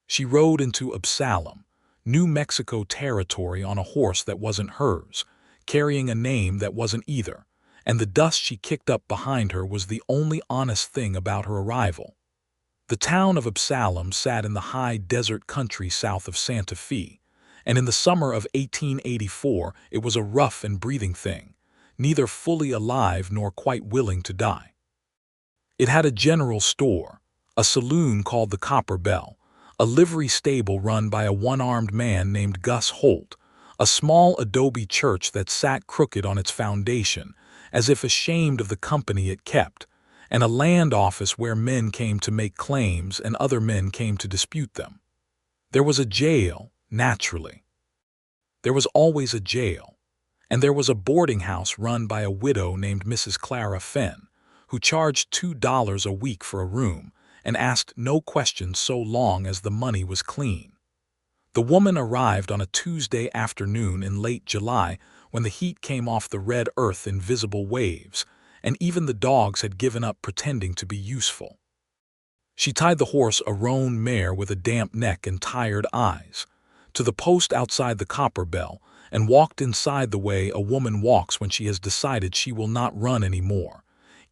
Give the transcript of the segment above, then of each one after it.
She rode into Absalom, New Mexico territory on a horse that wasn't hers, carrying a name that wasn't either, and the dust she kicked up behind her was the only honest thing about her arrival. The town of Absalom sat in the high desert country south of Santa Fe, and in the summer of 1884 it was a rough and breathing thing, neither fully alive nor quite willing to die. It had a general store, a saloon called the Copper Bell, a livery stable run by a one-armed man named Gus Holt, a small adobe church that sat crooked on its foundation, as if ashamed of the company it kept, and a land office where men came to make claims and other men came to dispute them. There was a jail, naturally. There was always a jail, and there was a boarding house run by a widow named Mrs. Clara Fenn, who charged $2 a week for a room and asked no questions so long as the money was clean. The woman arrived on a Tuesday afternoon in late July when the heat came off the red earth in visible waves, and even the dogs had given up pretending to be useful. She tied the horse, a roan mare with a damp neck and tired eyes, to the post outside the Copper Bell and walked inside the way a woman walks when she has decided she will not run anymore,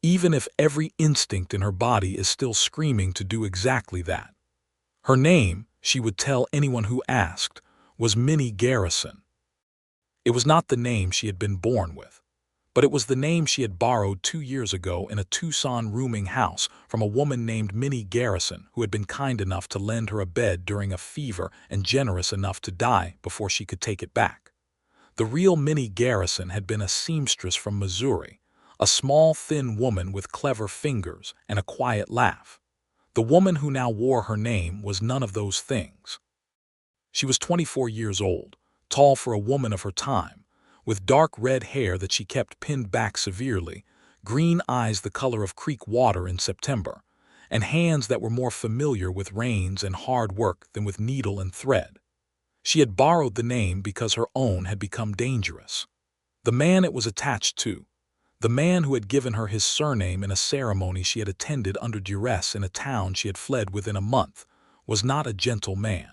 even if every instinct in her body is still screaming to do exactly that. Her name, she would tell anyone who asked, was Minnie Garrison. It was not the name she had been born with, but it was the name she had borrowed 2 years ago in a Tucson rooming house from a woman named Minnie Garrison, who had been kind enough to lend her a bed during a fever and generous enough to die before she could take it back. The real Minnie Garrison had been a seamstress from Missouri, a small, thin woman with clever fingers and a quiet laugh. The woman who now wore her name was none of those things. She was 24 years old, tall for a woman of her time, with dark red hair that she kept pinned back severely, green eyes the color of creek water in September, and hands that were more familiar with rains and hard work than with needle and thread. She had borrowed the name because her own had become dangerous. The man it was attached to, the man who had given her his surname in a ceremony she had attended under duress in a town she had fled within a month, was not a gentle man.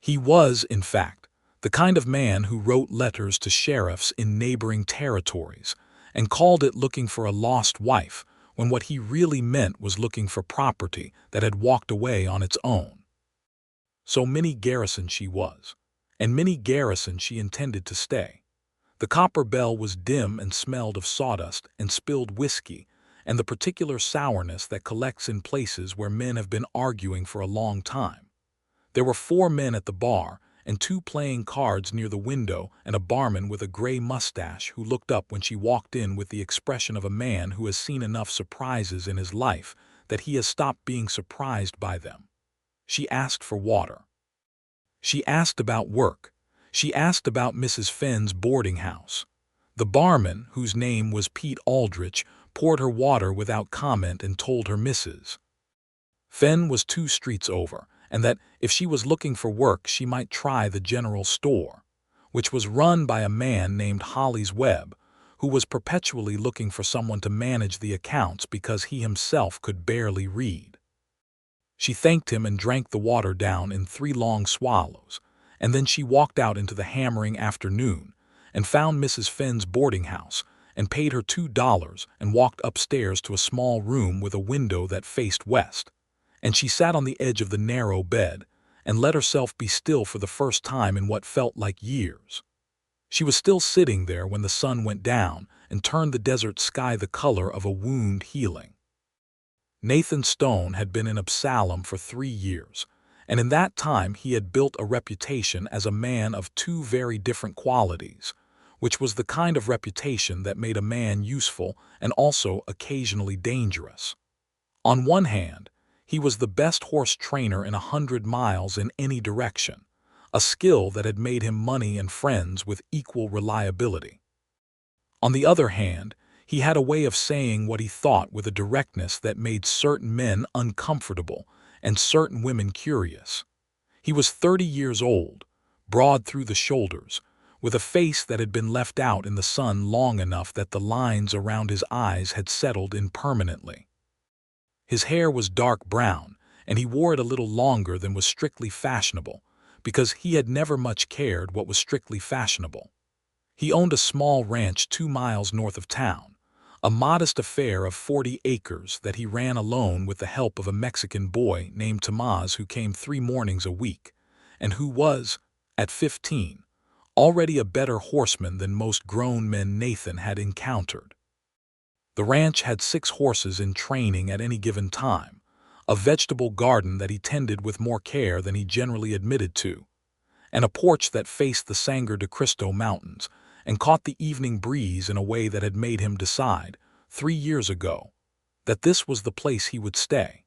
He was, in fact, the kind of man who wrote letters to sheriffs in neighboring territories and called it looking for a lost wife when what he really meant was looking for property that had walked away on its own. So Minnie Garrison she was, and Minnie Garrison she intended to stay. The Copper Bell was dim and smelled of sawdust and spilled whiskey and the particular sourness that collects in places where men have been arguing for a long time. There were 4 men at the bar and 2 playing cards near the window and a barman with a gray mustache who looked up when she walked in with the expression of a man who has seen enough surprises in his life that he has stopped being surprised by them. She asked for water. She asked about work. She asked about Mrs. Fenn's boarding house. The barman, whose name was Pete Aldrich, poured her water without comment and told her Mrs. Fenn was 2 streets over, and that if she was looking for work she might try the general store, which was run by a man named Hollis Webb, who was perpetually looking for someone to manage the accounts because he himself could barely read. She thanked him and drank the water down in 3 long swallows, and then she walked out into the hammering afternoon and found Mrs. Fenn's boarding house and paid her $2 and walked upstairs to a small room with a window that faced west. And she sat on the edge of the narrow bed and let herself be still for the first time in what felt like years. She was still sitting there when the sun went down and turned the desert sky the color of a wound healing. Nathan Stone had been in Absalom for 3 years, and in that time he had built a reputation as a man of 2 very different qualities, which was the kind of reputation that made a man useful and also occasionally dangerous. On one hand, he was the best horse trainer in 100 miles in any direction, a skill that had made him money and friends with equal reliability. On the other hand, he had a way of saying what he thought with a directness that made certain men uncomfortable and certain women curious. He was 30 years old, broad through the shoulders, with a face that had been left out in the sun long enough that the lines around his eyes had settled in permanently. His hair was dark brown, and he wore it a little longer than was strictly fashionable, because he had never much cared what was strictly fashionable. He owned a small ranch 2 miles north of town, a modest affair of 40 acres that he ran alone with the help of a Mexican boy named Tomás who came 3 mornings a week, and who was, at 15, already a better horseman than most grown men Nathan had encountered. The ranch had 6 horses in training at any given time, a vegetable garden that he tended with more care than he generally admitted to, and a porch that faced the Sangre de Cristo Mountains and caught the evening breeze in a way that had made him decide, 3 years ago, that this was the place he would stay.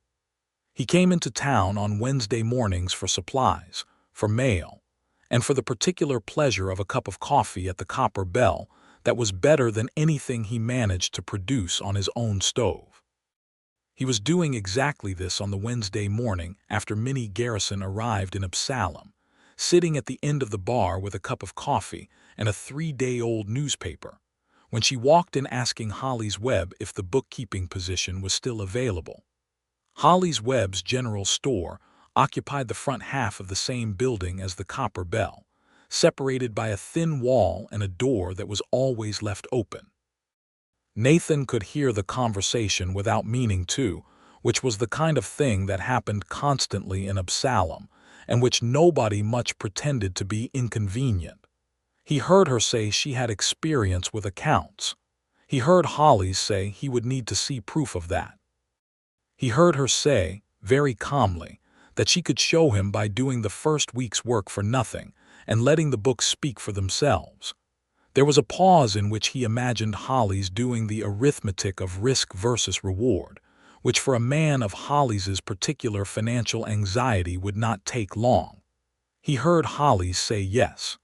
He came into town on Wednesday mornings for supplies, for mail, and for the particular pleasure of a cup of coffee at the Copper Bell that was better than anything he managed to produce on his own stove. He was doing exactly this on the Wednesday morning after Minnie Garrison arrived in Absalom, sitting at the end of the bar with a cup of coffee and a 3-day-old newspaper, when she walked in asking Hollis Webb if the bookkeeping position was still available. Hollis Webb's general store occupied the front half of the same building as the Copper Bell, separated by a thin wall and a door that was always left open. Nathan could hear the conversation without meaning to, which was the kind of thing that happened constantly in Absalom, and which nobody much pretended to be inconvenient. He heard her say she had experience with accounts. He heard Hollis say he would need to see proof of that. He heard her say, very calmly, that she could show him by doing the first week's work for nothing and letting the books speak for themselves. There was a pause in which he imagined Hollis doing the arithmetic of risk versus reward, which for a man of Hollis's particular financial anxiety would not take long. He heard Hollis say yes.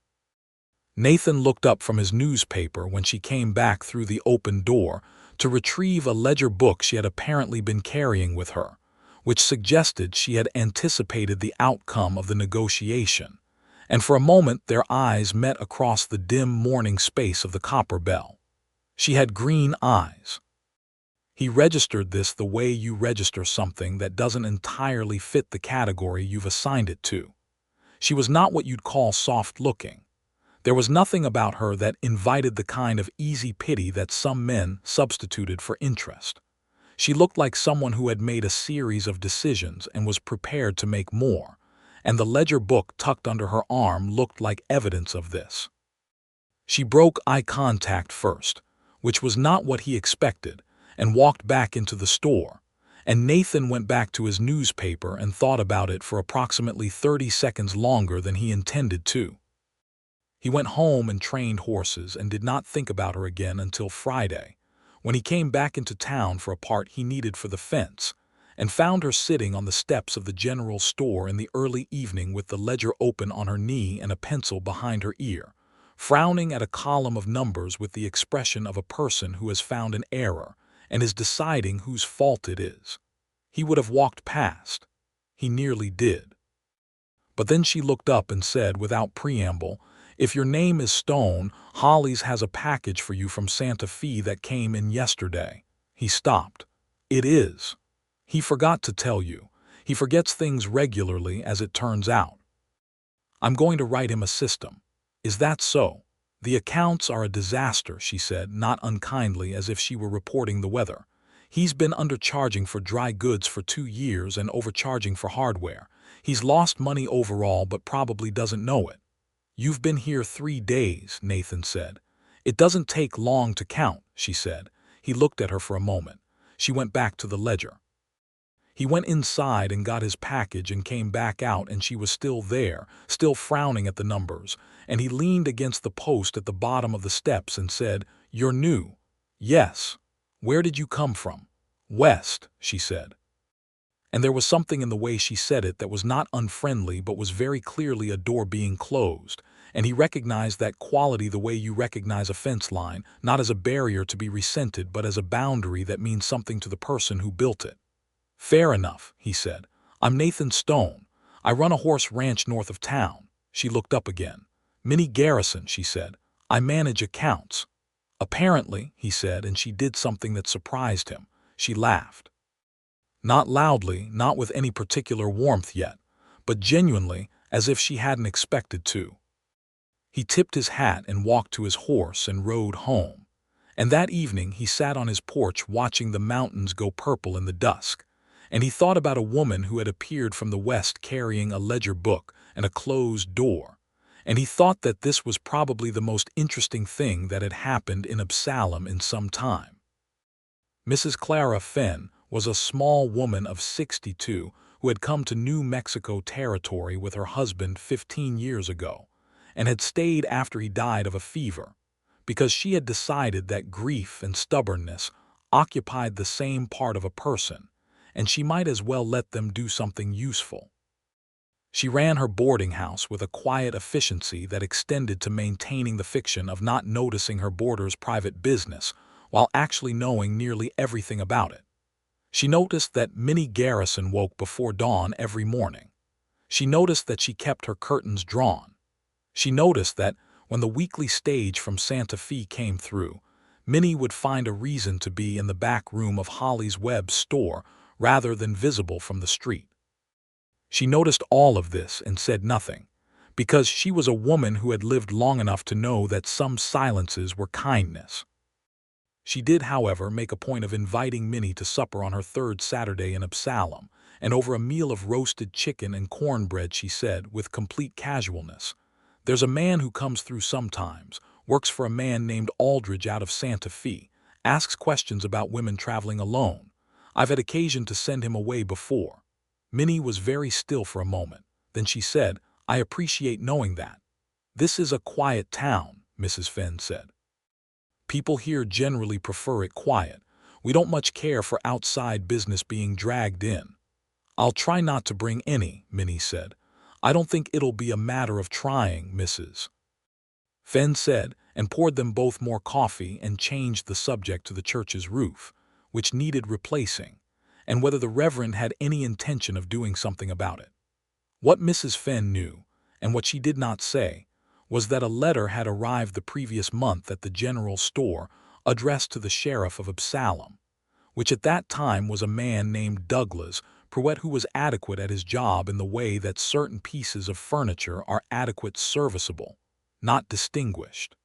Nathan looked up from his newspaper when she came back through the open door to retrieve a ledger book she had apparently been carrying with her, which suggested she had anticipated the outcome of the negotiation, and for a moment their eyes met across the dim morning space of the Copper Bell. She had green eyes. He registered this the way you register something that doesn't entirely fit the category you've assigned it to. She was not what you'd call soft-looking. There was nothing about her that invited the kind of easy pity that some men substituted for interest. She looked like someone who had made a series of decisions and was prepared to make more, and the ledger book tucked under her arm looked like evidence of this. She broke eye contact first, which was not what he expected, and walked back into the store, and Nathan went back to his newspaper and thought about it for approximately 30 seconds longer than he intended to. He went home and trained horses and did not think about her again until Friday, when he came back into town for a part he needed for the fence, and found her sitting on the steps of the general store in the early evening with the ledger open on her knee and a pencil behind her ear, frowning at a column of numbers with the expression of a person who has found an error and is deciding whose fault it is. He would have walked past. He nearly did. But then she looked up and said without preamble, "If your name is Stone, Hollis has a package for you from Santa Fe that came in yesterday." He stopped. "It is. He forgot to tell you. He forgets things regularly, as it turns out. I'm going to write him a system." "Is that so?" "The accounts are a disaster," she said, not unkindly, as if she were reporting the weather. "He's been undercharging for dry goods for 2 years and overcharging for hardware. He's lost money overall but probably doesn't know it." "You've been here 3 days," Nathan said. "It doesn't take long to count," she said. He looked at her for a moment. She went back to the ledger. He went inside and got his package and came back out, and she was still there, still frowning at the numbers, and he leaned against the post at the bottom of the steps and said, "You're new." "Yes." "Where did you come from?" "West," she said. And there was something in the way she said it that was not unfriendly but was very clearly a door being closed, and he recognized that quality the way you recognize a fence line, not as a barrier to be resented but as a boundary that means something to the person who built it. "Fair enough," he said. "I'm Nathan Stone. I run a horse ranch north of town." She looked up again. "Minnie Garrison," she said. "I manage accounts." "Apparently," he said, and she did something that surprised him. She laughed. Not loudly, not with any particular warmth yet, but genuinely, as if she hadn't expected to. He tipped his hat and walked to his horse and rode home. And that evening he sat on his porch watching the mountains go purple in the dusk, and he thought about a woman who had appeared from the west carrying a ledger book and a closed door, and he thought that this was probably the most interesting thing that had happened in Absalom in some time. Mrs. Clara Fenn was a small woman of 62 who had come to New Mexico territory with her husband 15 years ago, and had stayed after he died of a fever, because she had decided that grief and stubbornness occupied the same part of a person, and she might as well let them do something useful. She ran her boarding house with a quiet efficiency that extended to maintaining the fiction of not noticing her boarders' private business while actually knowing nearly everything about it. She noticed that Minnie Garrison woke before dawn every morning. She noticed that she kept her curtains drawn. She noticed that when the weekly stage from Santa Fe came through, Minnie would find a reason to be in the back room of Holly's Webb store rather than visible from the street. She noticed all of this and said nothing, because she was a woman who had lived long enough to know that some silences were kindness. She did, however, make a point of inviting Minnie to supper on her third Saturday in Absalom, and over a meal of roasted chicken and cornbread she said, with complete casualness, "There's a man who comes through sometimes, works for a man named Aldridge out of Santa Fe, asks questions about women traveling alone. I've had occasion to send him away before." Minnie was very still for a moment. Then she said, "I appreciate knowing that. This is a quiet town," Mrs. Fenn said. "People here generally prefer it quiet. We don't much care for outside business being dragged in." "I'll try not to bring any," Minnie said. "I don't think it'll be a matter of trying, Mrs. Fenn said, and poured them both more coffee and changed the subject to the church's roof, which needed replacing, and whether the Reverend had any intention of doing something about it. What Mrs. Fenn knew, and what she did not say, was that a letter had arrived the previous month at the general store addressed to the sheriff of Absalom, which at that time was a man named Douglas Pruitt, who was adequate at his job in the way that certain pieces of furniture are adequate, serviceable, not distinguished.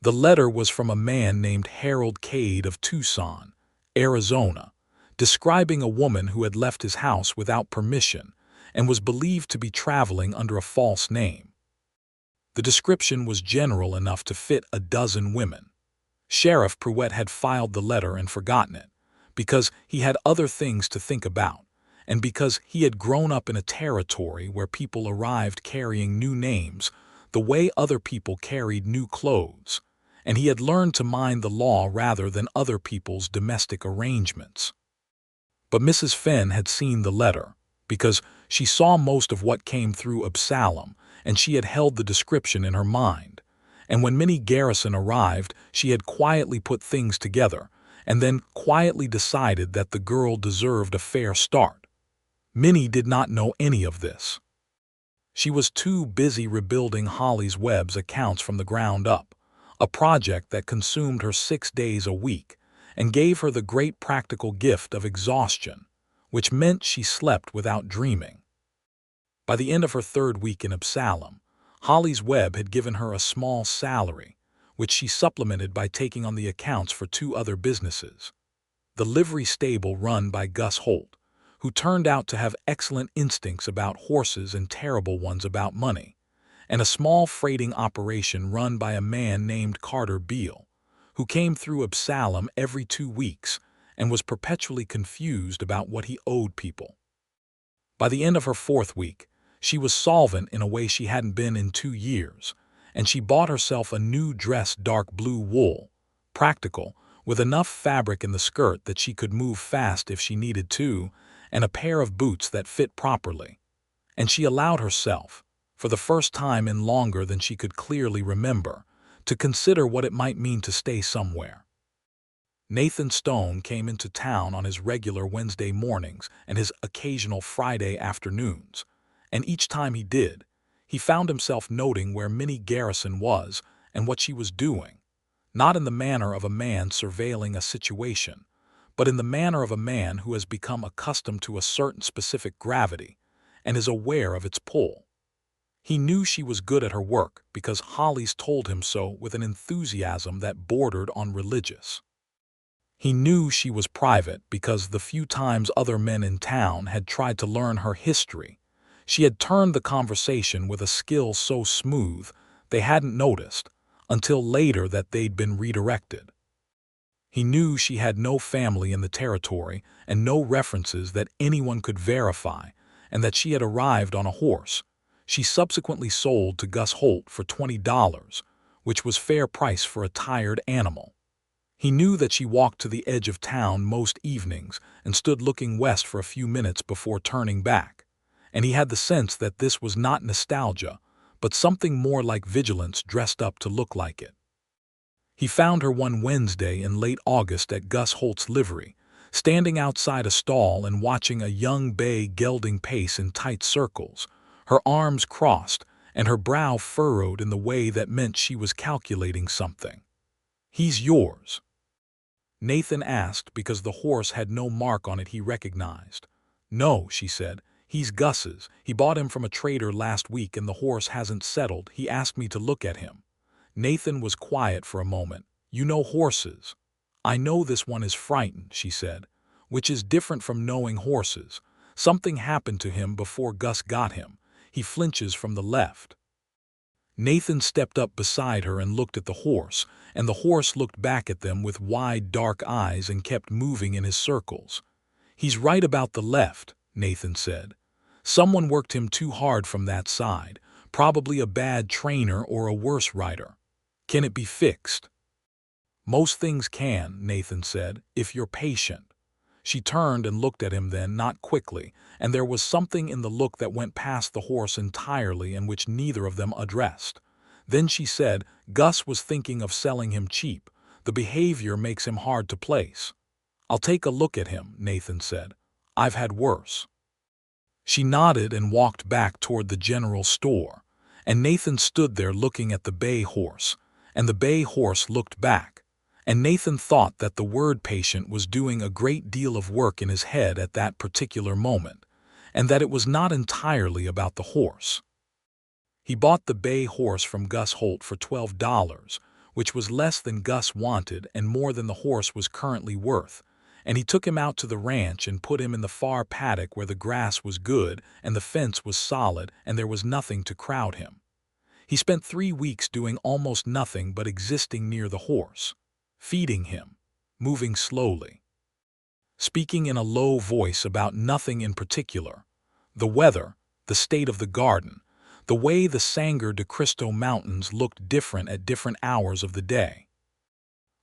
The letter was from a man named Harold Cade of Tucson, Arizona, describing a woman who had left his house without permission and was believed to be traveling under a false name. The description was general enough to fit a dozen women. Sheriff Pruitt had filed the letter and forgotten it, because he had other things to think about, and because he had grown up in a territory where people arrived carrying new names the way other people carried new clothes, and he had learned to mind the law rather than other people's domestic arrangements. But Mrs. Fenn had seen the letter, because she saw most of what came through Absalom, and she had held the description in her mind. And when Minnie Garrison arrived, she had quietly put things together, and then quietly decided that the girl deserved a fair start. Minnie did not know any of this. She was too busy rebuilding Holly's Webb's accounts from the ground up, a project that consumed her 6 days a week, and gave her the great practical gift of exhaustion, which meant she slept without dreaming. By the end of her third week in Absalom, Holly's Webb had given her a small salary, which she supplemented by taking on the accounts for 2 other businesses. The livery stable run by Gus Holt, who turned out to have excellent instincts about horses and terrible ones about money, and a small freighting operation run by a man named Carter Beale, who came through Absalom every 2 weeks and was perpetually confused about what he owed people. By the end of her 4th week, she was solvent in a way she hadn't been in 2 years, and she bought herself a new dress, dark blue wool, practical, with enough fabric in the skirt that she could move fast if she needed to, and a pair of boots that fit properly. And she allowed herself, for the first time in longer than she could clearly remember, to consider what it might mean to stay somewhere. Nathan Stone came into town on his regular Wednesday mornings and his occasional Friday afternoons, and each time he did, he found himself noting where Minnie Garrison was and what she was doing, not in the manner of a man surveilling a situation, but in the manner of a man who has become accustomed to a certain specific gravity and is aware of its pull. He knew she was good at her work because Hollis told him so with an enthusiasm that bordered on religious. He knew she was private because the few times other men in town had tried to learn her history, she had turned the conversation with a skill so smooth they hadn't noticed until later that they'd been redirected. He knew she had no family in the territory and no references that anyone could verify, and that she had arrived on a horse she subsequently sold to Gus Holt for $20, which was fair price for a tired animal. He knew that she walked to the edge of town most evenings and stood looking west for a few minutes before turning back, and he had the sense that this was not nostalgia, but something more like vigilance dressed up to look like it. He found her one Wednesday in late August at Gus Holt's livery, standing outside a stall and watching a young bay gelding pace in tight circles, her arms crossed and her brow furrowed in the way that meant she was calculating something. "He's yours?" Nathan asked because the horse had no mark on it he recognized. "No," she said, "he's Gus's. He bought him from a trader last week and the horse hasn't settled. He asked me to look at him." Nathan was quiet for a moment. "You know horses." "I know this one is frightened," she said, "which is different from knowing horses. Something happened to him before Gus got him. He flinches from the left." Nathan stepped up beside her and looked at the horse, and the horse looked back at them with wide, dark eyes and kept moving in his circles. "He's right about the left," Nathan said. "Someone worked him too hard from that side, probably a bad trainer or a worse rider. Can it be fixed?" "Most things can," Nathan said, "if you're patient." She turned and looked at him then, not quickly, and there was something in the look that went past the horse entirely and which neither of them addressed. Then she said, "Gus was thinking of selling him cheap. The behavior makes him hard to place." "I'll take a look at him," Nathan said. "I've had worse." She nodded and walked back toward the general store, and Nathan stood there looking at the bay horse, and the bay horse looked back, and Nathan thought that the word patient was doing a great deal of work in his head at that particular moment, and that it was not entirely about the horse. He bought the bay horse from Gus Holt for $12, which was less than Gus wanted and more than the horse was currently worth, and he took him out to the ranch and put him in the far paddock where the grass was good and the fence was solid and there was nothing to crowd him. He spent 3 weeks doing almost nothing but existing near the horse, feeding him, moving slowly, speaking in a low voice about nothing in particular: the weather, the state of the garden, the way the Sangre de Cristo Mountains looked different at different hours of the day.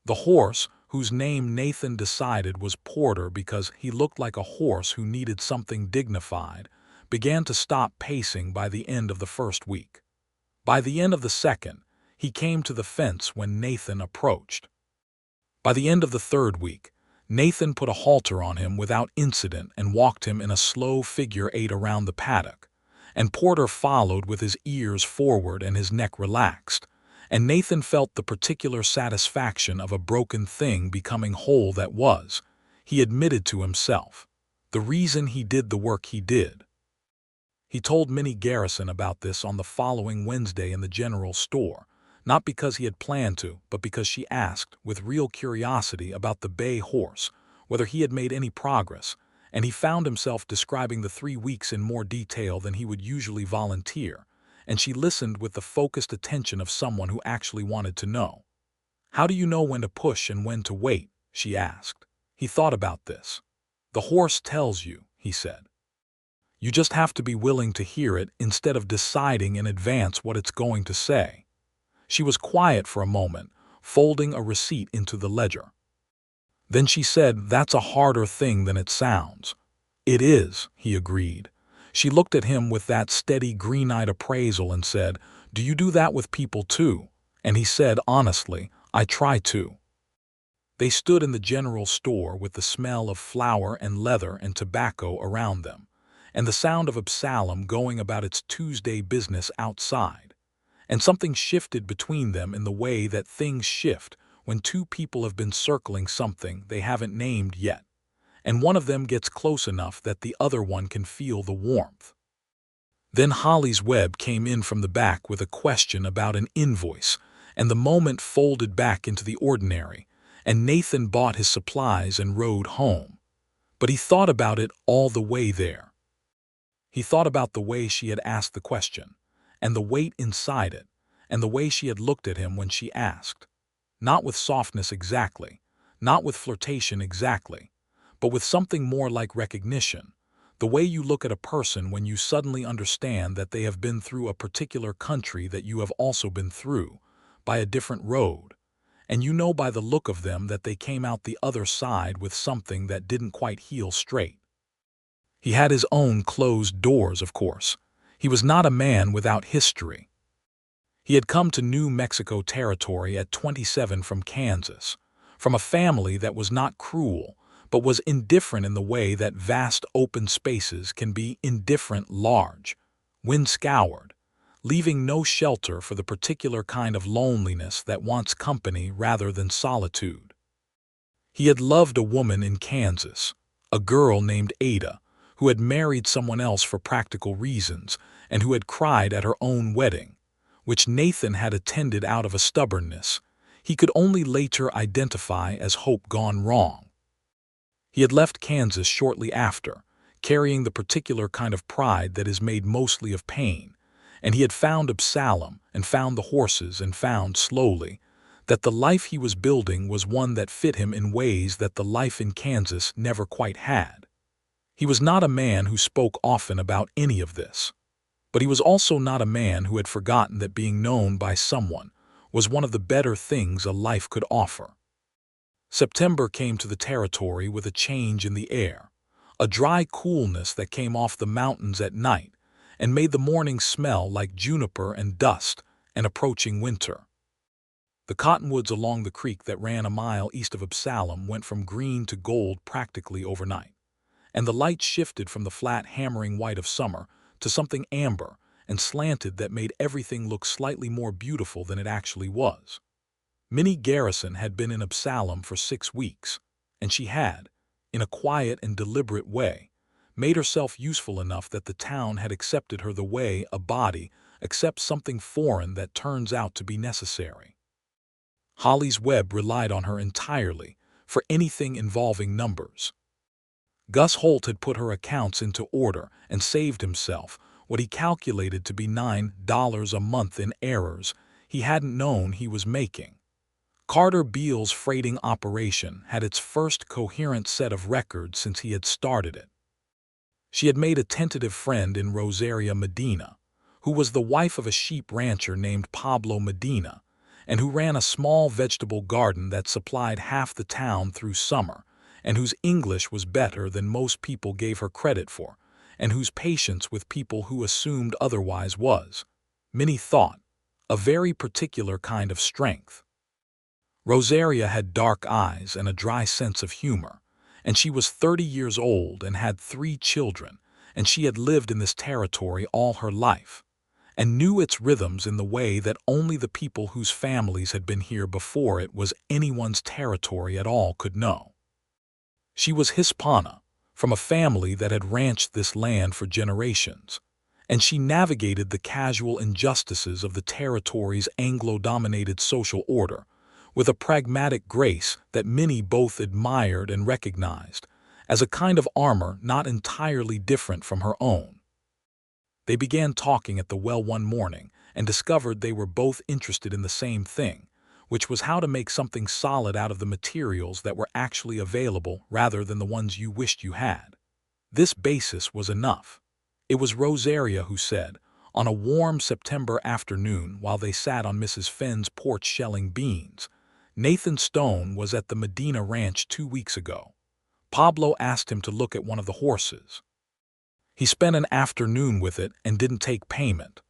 The horse, whose name Nathan decided was Porter because he looked like a horse who needed something dignified, began to stop pacing by the end of the first week. By the end of the second, he came to the fence when Nathan approached. By the end of the third week, Nathan put a halter on him without incident and walked him in a slow figure-8 around the paddock, and Porter followed with his ears forward and his neck relaxed, and Nathan felt the particular satisfaction of a broken thing becoming whole that was, he admitted to himself, the reason he did the work he did. He told Minnie Garrison about this on the following Wednesday in the general store, not because he had planned to, but because she asked, with real curiosity, about the bay horse, whether he had made any progress, and he found himself describing the 3 weeks in more detail than he would usually volunteer, and she listened with the focused attention of someone who actually wanted to know. "How do you know when to push and when to wait?" she asked. He thought about this. "The horse tells you," he said. "You just have to be willing to hear it instead of deciding in advance what it's going to say." She was quiet for a moment, folding a receipt into the ledger. Then she said, "That's a harder thing than it sounds." "It is," he agreed. She looked at him with that steady green-eyed appraisal and said, "Do you do that with people too?" And he said, honestly, "I try to." They stood in the general store with the smell of flour and leather and tobacco around them, and the sound of Absalom going about its Tuesday business outside. And something shifted between them in the way that things shift when two people have been circling something they haven't named yet, and one of them gets close enough that the other one can feel the warmth. Then Holly's Webb came in from the back with a question about an invoice, and the moment folded back into the ordinary, and Nathan bought his supplies and rode home. But he thought about it all the way there. He thought about the way she had asked the question, and the weight inside it, and the way she had looked at him when she asked. Not with softness exactly, not with flirtation exactly, but with something more like recognition. The way you look at a person when you suddenly understand that they have been through a particular country that you have also been through, by a different road, and you know by the look of them that they came out the other side with something that didn't quite heal straight. He had his own closed doors, of course. He was not a man without history. He had come to New Mexico territory at 27 from Kansas, from a family that was not cruel, but was indifferent in the way that vast open spaces can be indifferent large, wind-scoured, leaving no shelter for the particular kind of loneliness that wants company rather than solitude. He had loved a woman in Kansas, a girl named Ada, who had married someone else for practical reasons and who had cried at her own wedding, which Nathan had attended out of a stubbornness he could only later identify as hope gone wrong. He had left Kansas shortly after, carrying the particular kind of pride that is made mostly of pain, and he had found Absalom and found the horses and found, slowly, that the life he was building was one that fit him in ways that the life in Kansas never quite had. He was not a man who spoke often about any of this, but he was also not a man who had forgotten that being known by someone was one of the better things a life could offer. September came to the territory with a change in the air, a dry coolness that came off the mountains at night and made the morning smell like juniper and dust and approaching winter. The cottonwoods along the creek that ran a mile east of Absalom went from green to gold practically overnight, and the light shifted from the flat hammering white of summer to something amber and slanted that made everything look slightly more beautiful than it actually was. Minnie Garrison had been in Absalom for 6 weeks, and she had, in a quiet and deliberate way, made herself useful enough that the town had accepted her the way a body accepts something foreign that turns out to be necessary. Holly's Webb relied on her entirely for anything involving numbers. Gus Holt had put her accounts into order and saved himself what he calculated to be $9 a month in errors he hadn't known he was making. Carter Beale's freighting operation had its first coherent set of records since he had started it. She had made a tentative friend in Rosaria Medina, who was the wife of a sheep rancher named Pablo Medina, and who ran a small vegetable garden that supplied half the town through summer, and whose English was better than most people gave her credit for, and whose patience with people who assumed otherwise was, Minnie thought, a very particular kind of strength. Rosaria had dark eyes and a dry sense of humor, and she was 30 years old and had 3 children, and she had lived in this territory all her life, and knew its rhythms in the way that only the people whose families had been here before it was anyone's territory at all could know. She was Hispana, from a family that had ranched this land for generations, and she navigated the casual injustices of the territory's Anglo-dominated social order with a pragmatic grace that Minnie both admired and recognized as a kind of armor not entirely different from her own. They began talking at the well one morning and discovered they were both interested in the same thing, which was how to make something solid out of the materials that were actually available rather than the ones you wished you had. This basis was enough. It was Rosaria who said, on a warm September afternoon while they sat on Mrs. Fenn's porch shelling beans, Nathan Stone was at the Medina Ranch 2 weeks ago. Pablo asked him to look at one of the horses. He spent an afternoon with it and didn't take payment.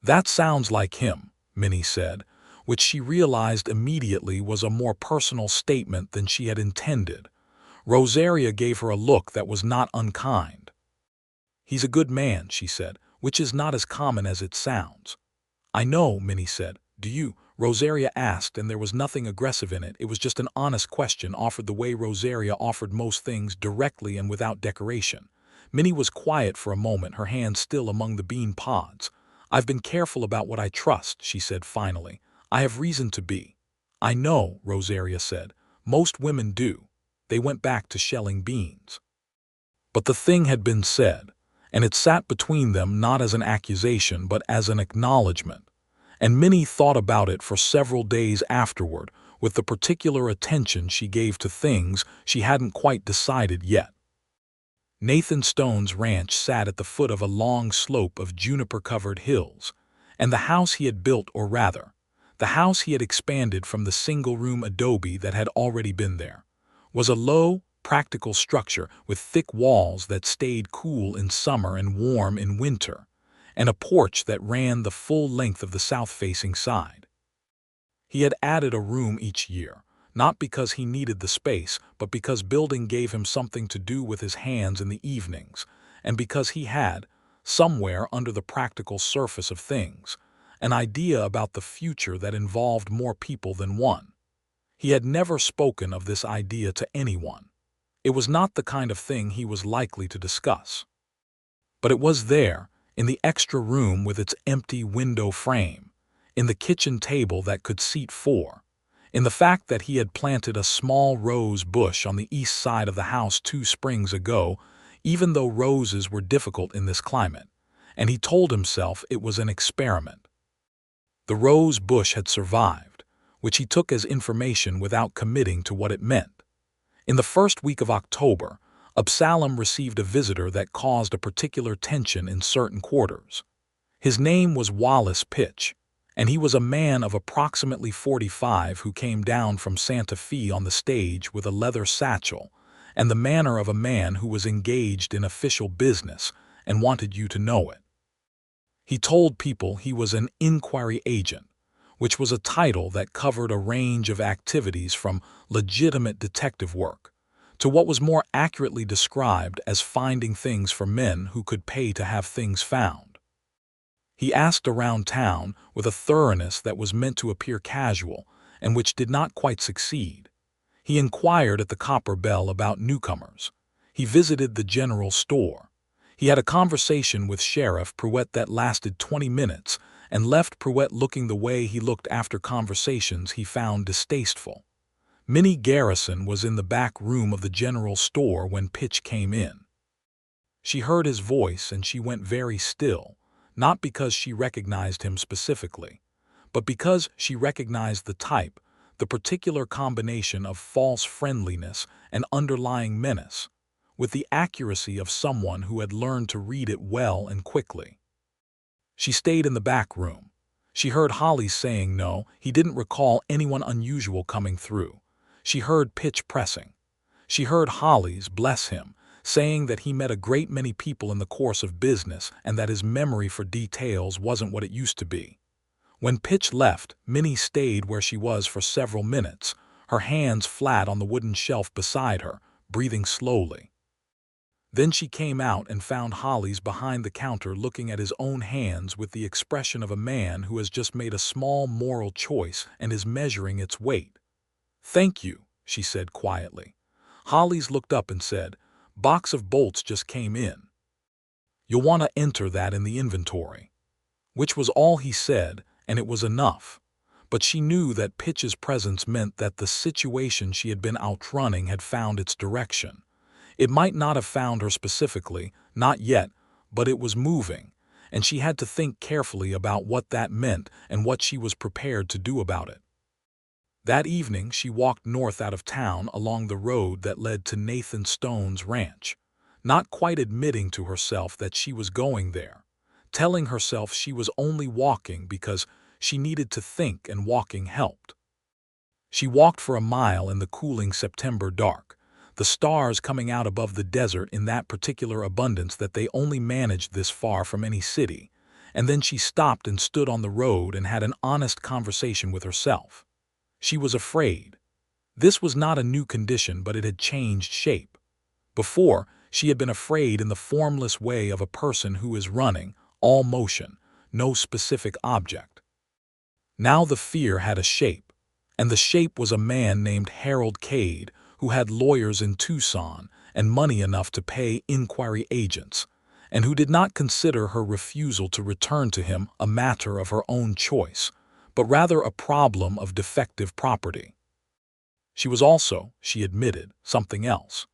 That sounds like him, Minnie said, which she realized immediately was a more personal statement than she had intended. Rosaria gave her a look that was not unkind. He's a good man, she said, which is not as common as it sounds. I know, Minnie said. Do you? Rosaria asked, and there was nothing aggressive in it. It was just an honest question offered the way Rosaria offered most things, directly and without decoration. Minnie was quiet for a moment, her hands still among the bean pods. "I've been careful about what I trust," she said finally. "I have reason to be." "I know," Rosaria said. "Most women do." They went back to shelling beans. But the thing had been said, and it sat between them not as an accusation but as an acknowledgement. And Minnie thought about it for several days afterward, with the particular attention she gave to things she hadn't quite decided yet. Nathan Stone's ranch sat at the foot of a long slope of juniper-covered hills, and the house he had built, or rather, the house he had expanded from the single-room adobe that had already been there, was a low, practical structure with thick walls that stayed cool in summer and warm in winter, and a porch that ran the full length of the south-facing side. He had added a room each year, not because he needed the space, but because building gave him something to do with his hands in the evenings, and because he had, somewhere under the practical surface of things, an idea about the future that involved more people than one. He had never spoken of this idea to anyone. It was not the kind of thing he was likely to discuss. But it was there, in the extra room with its empty window frame, in the kitchen table that could seat four, in the fact that he had planted a small rose bush on the east side of the house 2 springs ago, even though roses were difficult in this climate, and he told himself it was an experiment. The rose bush had survived, which he took as information without committing to what it meant. In the first week of October, Absalom received a visitor that caused a particular tension in certain quarters. His name was Wallace Pitch, and he was a man of approximately 45 who came down from Santa Fe on the stage with a leather satchel and the manner of a man who was engaged in official business and wanted you to know it. He told people he was an inquiry agent, which was a title that covered a range of activities from legitimate detective work to what was more accurately described as finding things for men who could pay to have things found. He asked around town with a thoroughness that was meant to appear casual and which did not quite succeed. He inquired at the Copper Bell about newcomers. He visited the general store. He had a conversation with Sheriff Pruitt that lasted 20 minutes and left Pruitt looking the way he looked after conversations he found distasteful. Minnie Garrison was in the back room of the general store when Pitch came in. She heard his voice and she went very still, not because she recognized him specifically, but because she recognized the type, the particular combination of false friendliness and underlying menace, with the accuracy of someone who had learned to read it well and quickly. She stayed in the back room. She heard Holly saying no, he didn't recall anyone unusual coming through. She heard Pitch pressing. She heard Holly's, bless him, saying that he met a great many people in the course of business and that his memory for details wasn't what it used to be. When Pitch left, Minnie stayed where she was for several minutes, her hands flat on the wooden shelf beside her, breathing slowly. Then she came out and found Holly's behind the counter looking at his own hands with the expression of a man who has just made a small moral choice and is measuring its weight. "Thank you," she said quietly. Holly's looked up and said, "Box of bolts just came in. You'll want to enter that in the inventory." Which was all he said, and it was enough. But she knew that Pitch's presence meant that the situation she had been outrunning had found its direction. It might not have found her specifically, not yet, but it was moving, and she had to think carefully about what that meant and what she was prepared to do about it. That evening she walked north out of town along the road that led to Nathan Stone's ranch, not quite admitting to herself that she was going there, telling herself she was only walking because she needed to think and walking helped. She walked for a mile in the cooling September dark, the stars coming out above the desert in that particular abundance that they only managed this far from any city, and then she stopped and stood on the road and had an honest conversation with herself. She was afraid. This was not a new condition, but it had changed shape. Before, she had been afraid in the formless way of a person who is running, all motion, no specific object. Now the fear had a shape, and the shape was a man named Harold Cade, who had lawyers in Tucson and money enough to pay inquiry agents, and who did not consider her refusal to return to him a matter of her own choice, but rather a problem of defective property. She was also, she admitted, something else.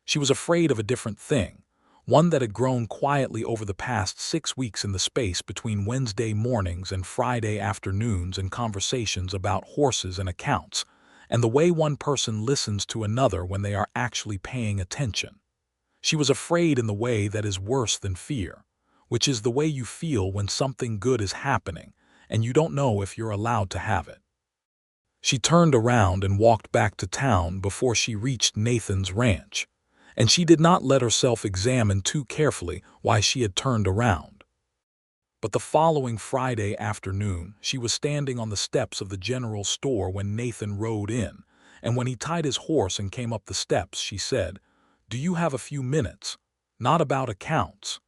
She was afraid of a different thing, one that had grown quietly over the past 6 weeks in the space between Wednesday mornings and Friday afternoons and conversations about horses and accounts, and the way one person listens to another when they are actually paying attention. She was afraid in the way that is worse than fear, which is the way you feel when something good is happening and you don't know if you're allowed to have it. She turned around and walked back to town before she reached Nathan's ranch, and she did not let herself examine too carefully why she had turned around. But the following Friday afternoon, she was standing on the steps of the general store when Nathan rode in, and when he tied his horse and came up the steps, she said, "Do you have a few minutes? Not about accounts."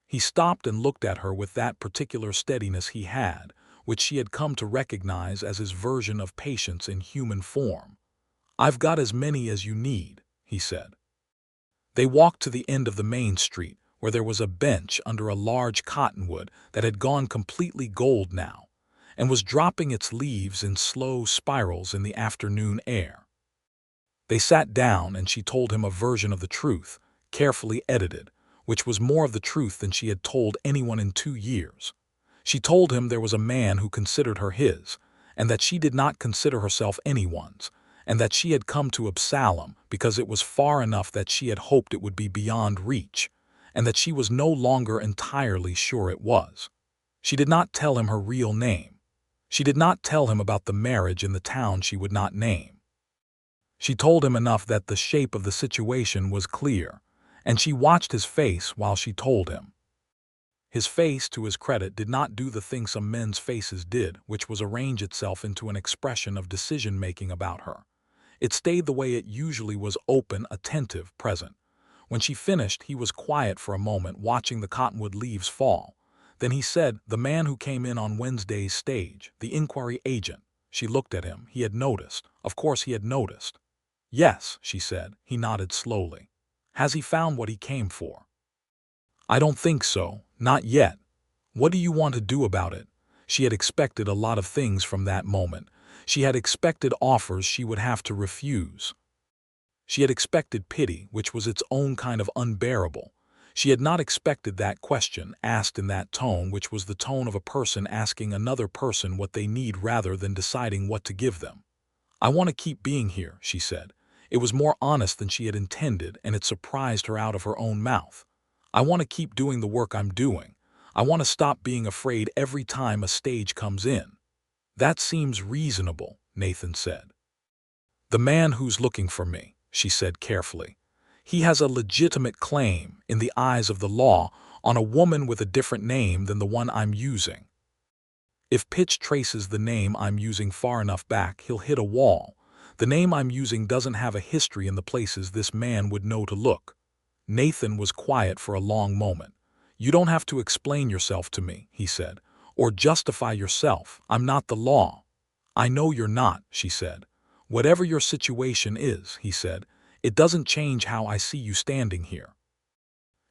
He stopped and looked at her with that particular steadiness he had, which she had come to recognize as his version of patience in human form. "I've got as many as you need," he said. They walked to the end of the main street, where there was a bench under a large cottonwood that had gone completely gold now, and was dropping its leaves in slow spirals in the afternoon air. They sat down and she told him a version of the truth, carefully edited, which was more of the truth than she had told anyone in 2 years. She told him there was a man who considered her his, and that she did not consider herself anyone's, and that she had come to Absalom because it was far enough that she had hoped it would be beyond reach, and that she was no longer entirely sure it was. She did not tell him her real name. She did not tell him about the marriage in the town she would not name. She told him enough that the shape of the situation was clear, and she watched his face while she told him. His face, to his credit, did not do the thing some men's faces did, which was arrange itself into an expression of decision-making about her. It stayed the way it usually was, open, attentive, present. When she finished, he was quiet for a moment, watching the cottonwood leaves fall. Then he said, "The man who came in on Wednesday's stage, the inquiry agent." She looked at him. He had noticed. Of course he had noticed. "Yes," she said. He nodded slowly. "Has he found what he came for?" "I don't think so. Not yet." "What do you want to do about it?" She had expected a lot of things from that moment. She had expected offers she would have to refuse. She had expected pity, which was its own kind of unbearable. She had not expected that question, asked in that tone, which was the tone of a person asking another person what they need rather than deciding what to give them. "I want to keep being here," she said. It was more honest than she had intended, and it surprised her out of her own mouth. "I want to keep doing the work I'm doing. I want to stop being afraid every time a stage comes in." "That seems reasonable," Nathan said. "The man who's looking for me," she said carefully. "He has a legitimate claim, in the eyes of the law, on a woman with a different name than the one I'm using. If Pitch traces the name I'm using far enough back, he'll hit a wall. The name I'm using doesn't have a history in the places this man would know to look." Nathan was quiet for a long moment. "You don't have to explain yourself to me," he said, "or justify yourself. I'm not the law." "I know you're not," she said. "Whatever your situation is," he said, "it doesn't change how I see you standing here."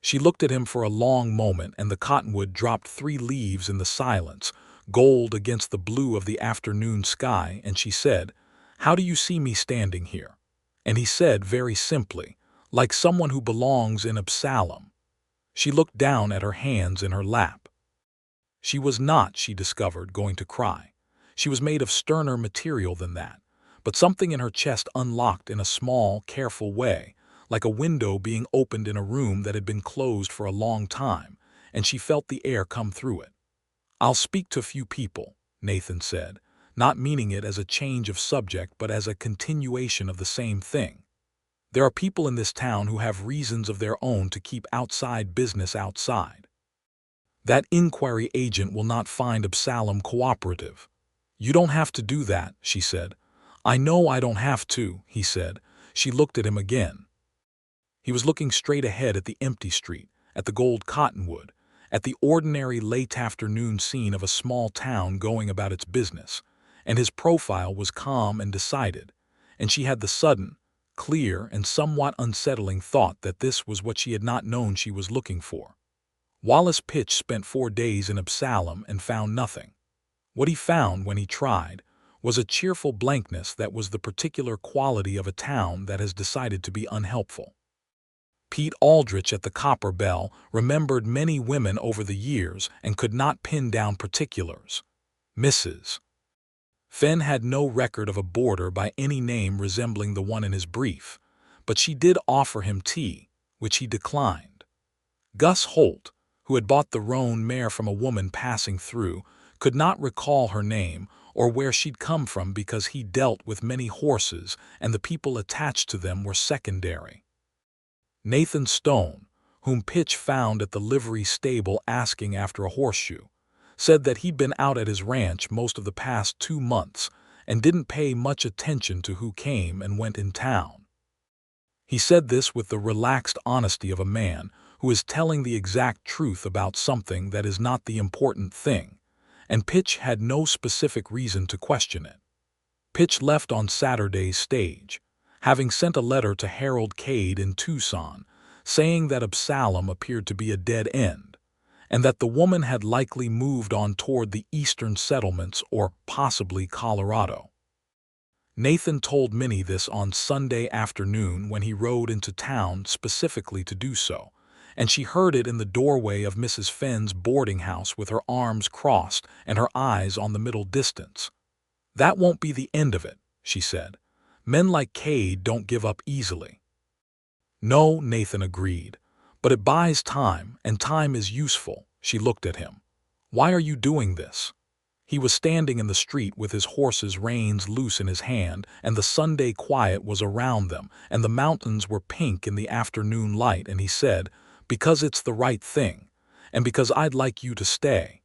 She looked at him for a long moment, and the cottonwood dropped 3 leaves in the silence, gold against the blue of the afternoon sky, and she said, "How do you see me standing here?" And he said very simply, "Like someone who belongs in Absalom." She looked down at her hands in her lap. She was not, she discovered, going to cry. She was made of sterner material than that, but something in her chest unlocked in a small, careful way, like a window being opened in a room that had been closed for a long time, and she felt the air come through it. "I'll speak to a few people," Nathan said, not meaning it as a change of subject but as a continuation of the same thing. "There are people in this town who have reasons of their own to keep outside business outside. That inquiry agent will not find Absalom cooperative." "You don't have to do that," she said. "I know I don't have to," he said. She looked at him again. He was looking straight ahead at the empty street, at the gold cottonwood, at the ordinary late afternoon scene of a small town going about its business, and his profile was calm and decided, and she had the sudden, clear, and somewhat unsettling thought that this was what she had not known she was looking for. Wallace Pitch spent 4 days in Absalom and found nothing. What he found when he tried was a cheerful blankness that was the particular quality of a town that has decided to be unhelpful. Pete Aldrich at the Copper Bell remembered many women over the years and could not pin down particulars. Mrs. Fenn had no record of a boarder by any name resembling the one in his brief, but she did offer him tea, which he declined. Gus Holt, who had bought the roan mare from a woman passing through, could not recall her name or where she'd come from because he dealt with many horses and the people attached to them were secondary. Nathan Stone, whom Pitch found at the livery stable asking after a horseshoe, said that he'd been out at his ranch most of the past 2 months and didn't pay much attention to who came and went in town. He said this with the relaxed honesty of a man who is telling the exact truth about something that is not the important thing, and Pitch had no specific reason to question it. Pitch left on Saturday's stage, having sent a letter to Harold Cade in Tucson, saying that Absalom appeared to be a dead end, and that the woman had likely moved on toward the eastern settlements or possibly Colorado. Nathan told Minnie this on Sunday afternoon when he rode into town specifically to do so, and she heard it in the doorway of Mrs. Fenn's boarding house with her arms crossed and her eyes on the middle distance. "That won't be the end of it," she said. "Men like Cade don't give up easily." "No," Nathan agreed, "but it buys time, and time is useful." She looked at him. "Why are you doing this?" He was standing in the street with his horse's reins loose in his hand, and the Sunday quiet was around them, and the mountains were pink in the afternoon light, and he said, "Because it's the right thing, and because I'd like you to stay."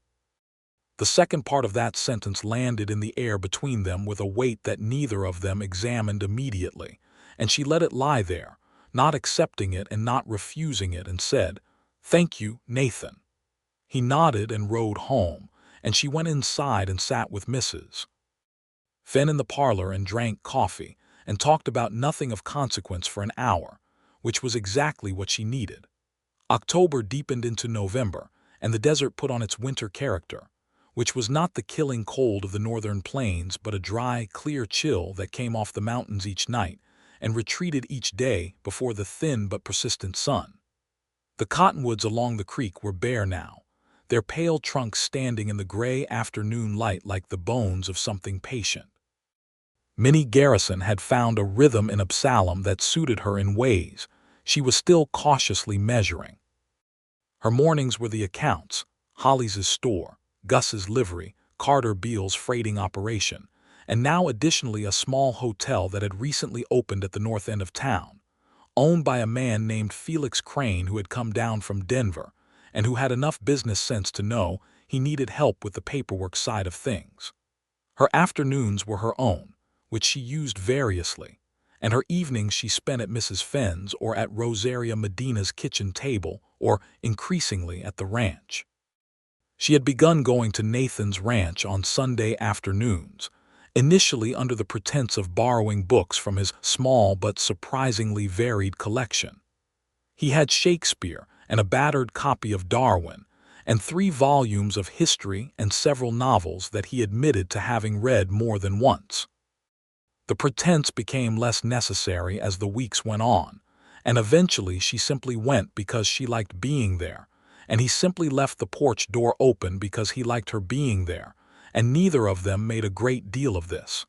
The second part of that sentence landed in the air between them with a weight that neither of them examined immediately, and she let it lie there, not accepting it and not refusing it, and said, "Thank you, Nathan." He nodded and rode home, and she went inside and sat with Mrs. Fenn in the parlor and drank coffee and talked about nothing of consequence for an hour, which was exactly what she needed. October deepened into November, and the desert put on its winter character, which was not the killing cold of the northern plains but a dry, clear chill that came off the mountains each night and retreated each day before the thin but persistent sun. The cottonwoods along the creek were bare now, their pale trunks standing in the gray afternoon light like the bones of something patient. Minnie Garrison had found a rhythm in Absalom that suited her in ways she was still cautiously measuring. Her mornings were the accounts, Holly's store, Gus's livery, Carter Beale's freighting operation, and now additionally a small hotel that had recently opened at the north end of town, owned by a man named Felix Crane who had come down from Denver and who had enough business sense to know he needed help with the paperwork side of things. Her afternoons were her own, which she used variously, and her evenings she spent at Mrs. Fenn's or at Rosaria Medina's kitchen table or, increasingly, at the ranch. She had begun going to Nathan's ranch on Sunday afternoons, initially under the pretense of borrowing books from his small but surprisingly varied collection. He had Shakespeare and a battered copy of Darwin, and 3 volumes of history and several novels that he admitted to having read more than once. The pretense became less necessary as the weeks went on, and eventually she simply went because she liked being there, and he simply left the porch door open because he liked her being there, and neither of them made a great deal of this.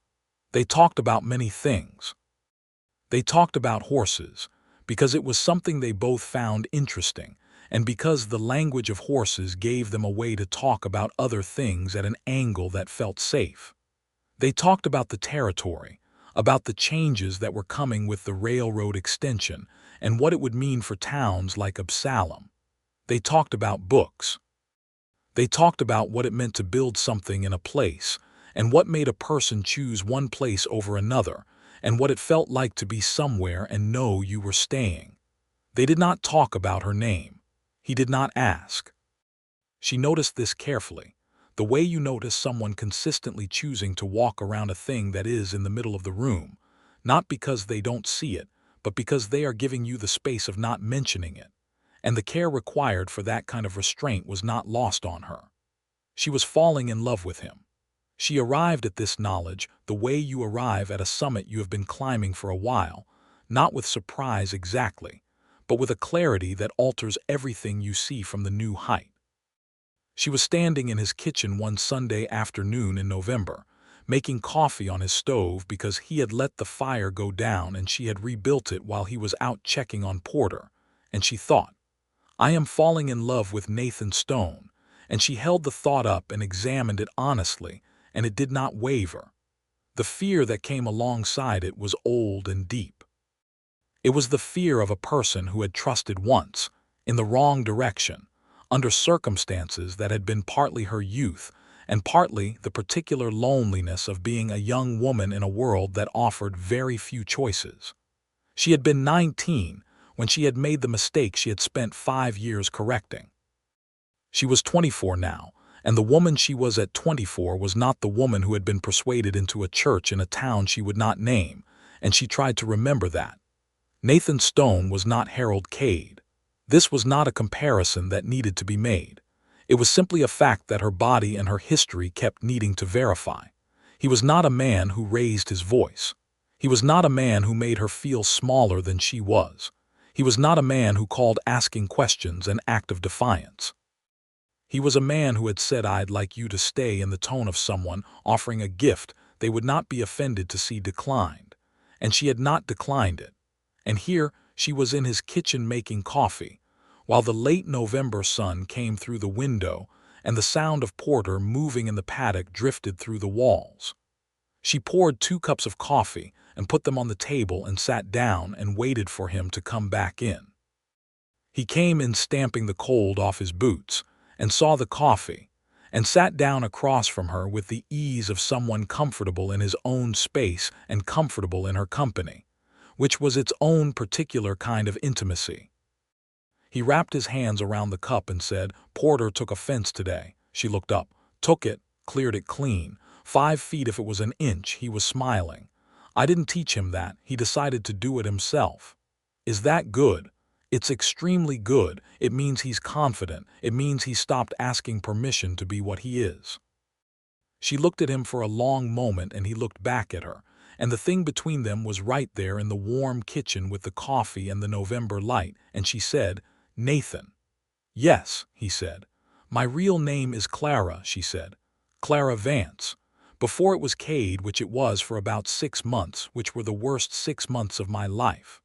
They talked about many things. They talked about horses, because it was something they both found interesting, and because the language of horses gave them a way to talk about other things at an angle that felt safe. They talked about the territory, about the changes that were coming with the railroad extension, and what it would mean for towns like Absalom. They talked about books. They talked about what it meant to build something in a place, and what made a person choose one place over another, and what it felt like to be somewhere and know you were staying. They did not talk about her name. He did not ask. She noticed this carefully. The way you notice someone consistently choosing to walk around a thing that is in the middle of the room, not because they don't see it, but because they are giving you the space of not mentioning it. And the care required for that kind of restraint was not lost on her. She was falling in love with him. She arrived at this knowledge the way you arrive at a summit you have been climbing for a while, not with surprise exactly, but with a clarity that alters everything you see from the new height. She was standing in his kitchen one Sunday afternoon in November, making coffee on his stove because he had let the fire go down and she had rebuilt it while he was out checking on Porter, and she thought, I am falling in love with Nathan Stone, and she held the thought up and examined it honestly, and it did not waver. The fear that came alongside it was old and deep. It was the fear of a person who had trusted once, in the wrong direction, under circumstances that had been partly her youth and partly the particular loneliness of being a young woman in a world that offered very few choices. She had been 19 when she had made the mistake she had spent 5 years correcting. She was 24 now, and the woman she was at 24 was not the woman who had been persuaded into a church in a town she would not name, and she tried to remember that. Nathan Stone was not Harold Cade. This was not a comparison that needed to be made. It was simply a fact that her body and her history kept needing to verify. He was not a man who raised his voice. He was not a man who made her feel smaller than she was. He was not a man who called asking questions an act of defiance. He was a man who had said, I'd like you to stay, in the tone of someone offering a gift they would not be offended to see declined. And she had not declined it. And here she was in his kitchen making coffee, while the late November sun came through the window and the sound of Porter moving in the paddock drifted through the walls. She poured 2 cups of coffee and put them on the table and sat down and waited for him to come back in. He came in stamping the cold off his boots, and saw the coffee, and sat down across from her with the ease of someone comfortable in his own space and comfortable in her company, which was its own particular kind of intimacy. He wrapped his hands around the cup and said, Porter took offense today. She looked up, took it, cleared it clean. 5 feet if it was an inch. He was smiling. I didn't teach him that. He decided to do it himself. Is that good? It's extremely good. It means he's confident. It means he stopped asking permission to be what he is. She looked at him for a long moment and he looked back at her, and the thing between them was right there in the warm kitchen with the coffee and the November light, and she said, Nathan. Yes, he said. My real name is Clara, she said. Clara Vance. Before it was Cade, which it was for about 6 months, which were the worst 6 months of my life.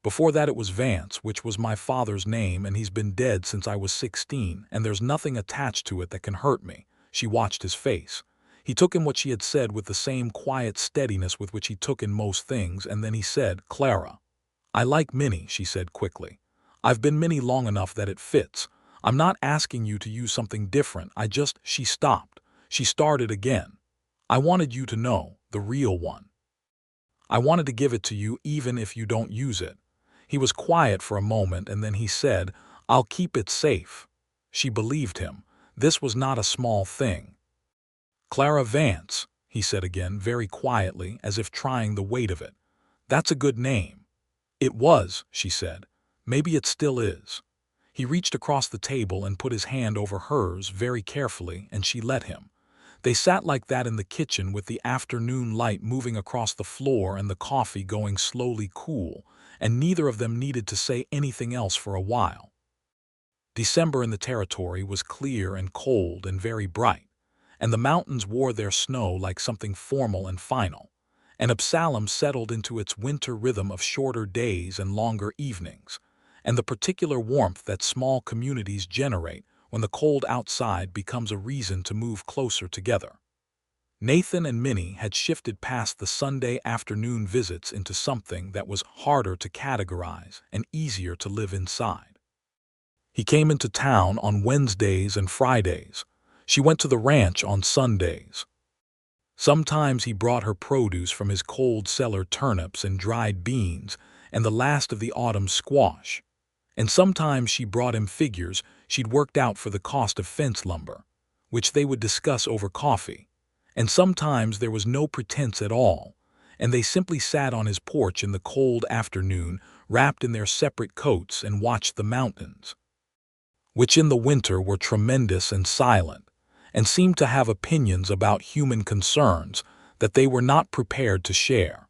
Before that it was Vance, which was my father's name, and he's been dead since I was 16, and there's nothing attached to it that can hurt me. She watched his face. He took in what she had said with the same quiet steadiness with which he took in most things, and then he said, Clara. I like Minnie, she said quickly. I've been Minnie long enough that it fits. I'm not asking you to use something different. She stopped. She started again. I wanted you to know, the real one. I wanted to give it to you even if you don't use it. He was quiet for a moment and then he said, I'll keep it safe. She believed him. This was not a small thing. Clara Vance, he said again very quietly as if trying the weight of it. That's a good name. It was, she said. Maybe it still is. He reached across the table and put his hand over hers very carefully, and she let him. They sat like that in the kitchen with the afternoon light moving across the floor and the coffee going slowly cool, and neither of them needed to say anything else for a while. December in the territory was clear and cold and very bright, and the mountains wore their snow like something formal and final, and Absalom settled into its winter rhythm of shorter days and longer evenings, and the particular warmth that small communities generate when the cold outside becomes a reason to move closer together. Nathan and Minnie had shifted past the Sunday afternoon visits into something that was harder to categorize and easier to live inside. He came into town on Wednesdays and Fridays. She went to the ranch on Sundays. Sometimes he brought her produce from his cold cellar, turnips and dried beans and the last of the autumn squash. And sometimes she brought him figures she'd worked out for the cost of fence lumber. which they would discuss over coffee. And sometimes there was no pretense at all, and they simply sat on his porch in the cold afternoon, wrapped in their separate coats, and watched the mountains, which in the winter were tremendous and silent, and seemed to have opinions about human concerns that they were not prepared to share.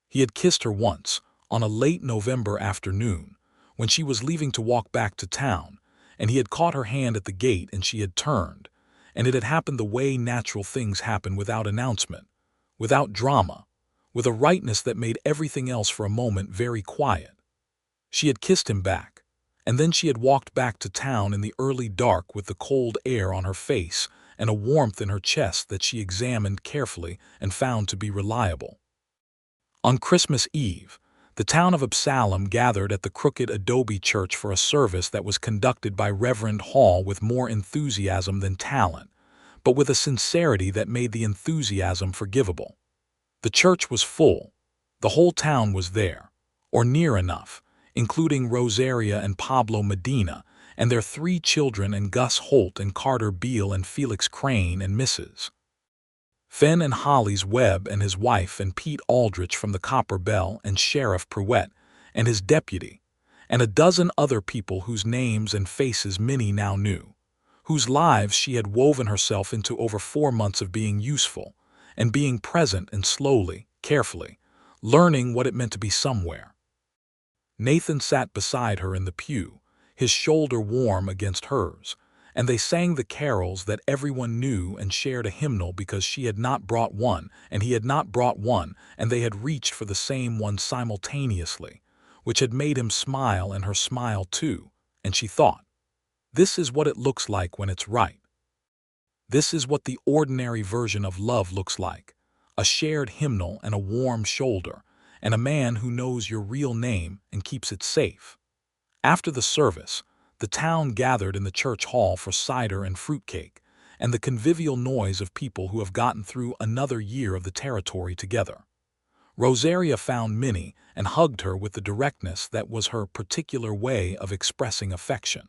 He had kissed her once, on a late November afternoon, when she was leaving to walk back to town, and he had caught her hand at the gate and she had turned, and it had happened the way natural things happen, without announcement, without drama, with a rightness that made everything else for a moment very quiet. She had kissed him back, and then she had walked back to town in the early dark with the cold air on her face and a warmth in her chest that she examined carefully and found to be reliable. On Christmas Eve, the town of Absalom gathered at the crooked adobe church for a service that was conducted by Reverend Hall with more enthusiasm than talent, but with a sincerity that made the enthusiasm forgivable. The church was full. The whole town was there, or near enough, including Rosaria and Pablo Medina and their 3 children, and Gus Holt and Carter Beale and Felix Crane and Mrs. Fenn and Hollis Webb and his wife, and Pete Aldrich from the Copper Bell, and Sheriff Pruett and his deputy, and a dozen other people whose names and faces Minnie now knew, whose lives she had woven herself into over 4 months of being useful and being present, and slowly, carefully, learning what it meant to be somewhere. Nathan sat beside her in the pew, his shoulder warm against hers, and they sang the carols that everyone knew and shared a hymnal because she had not brought one and he had not brought one, and they had reached for the same one simultaneously, which had made him smile and her smile too, and she thought, this is what it looks like when it's right. This is what the ordinary version of love looks like, a shared hymnal and a warm shoulder, and a man who knows your real name and keeps it safe. After the service, the town gathered in the church hall for cider and fruitcake, and the convivial noise of people who have gotten through another year of the territory together. Rosaria found Minnie and hugged her with the directness that was her particular way of expressing affection.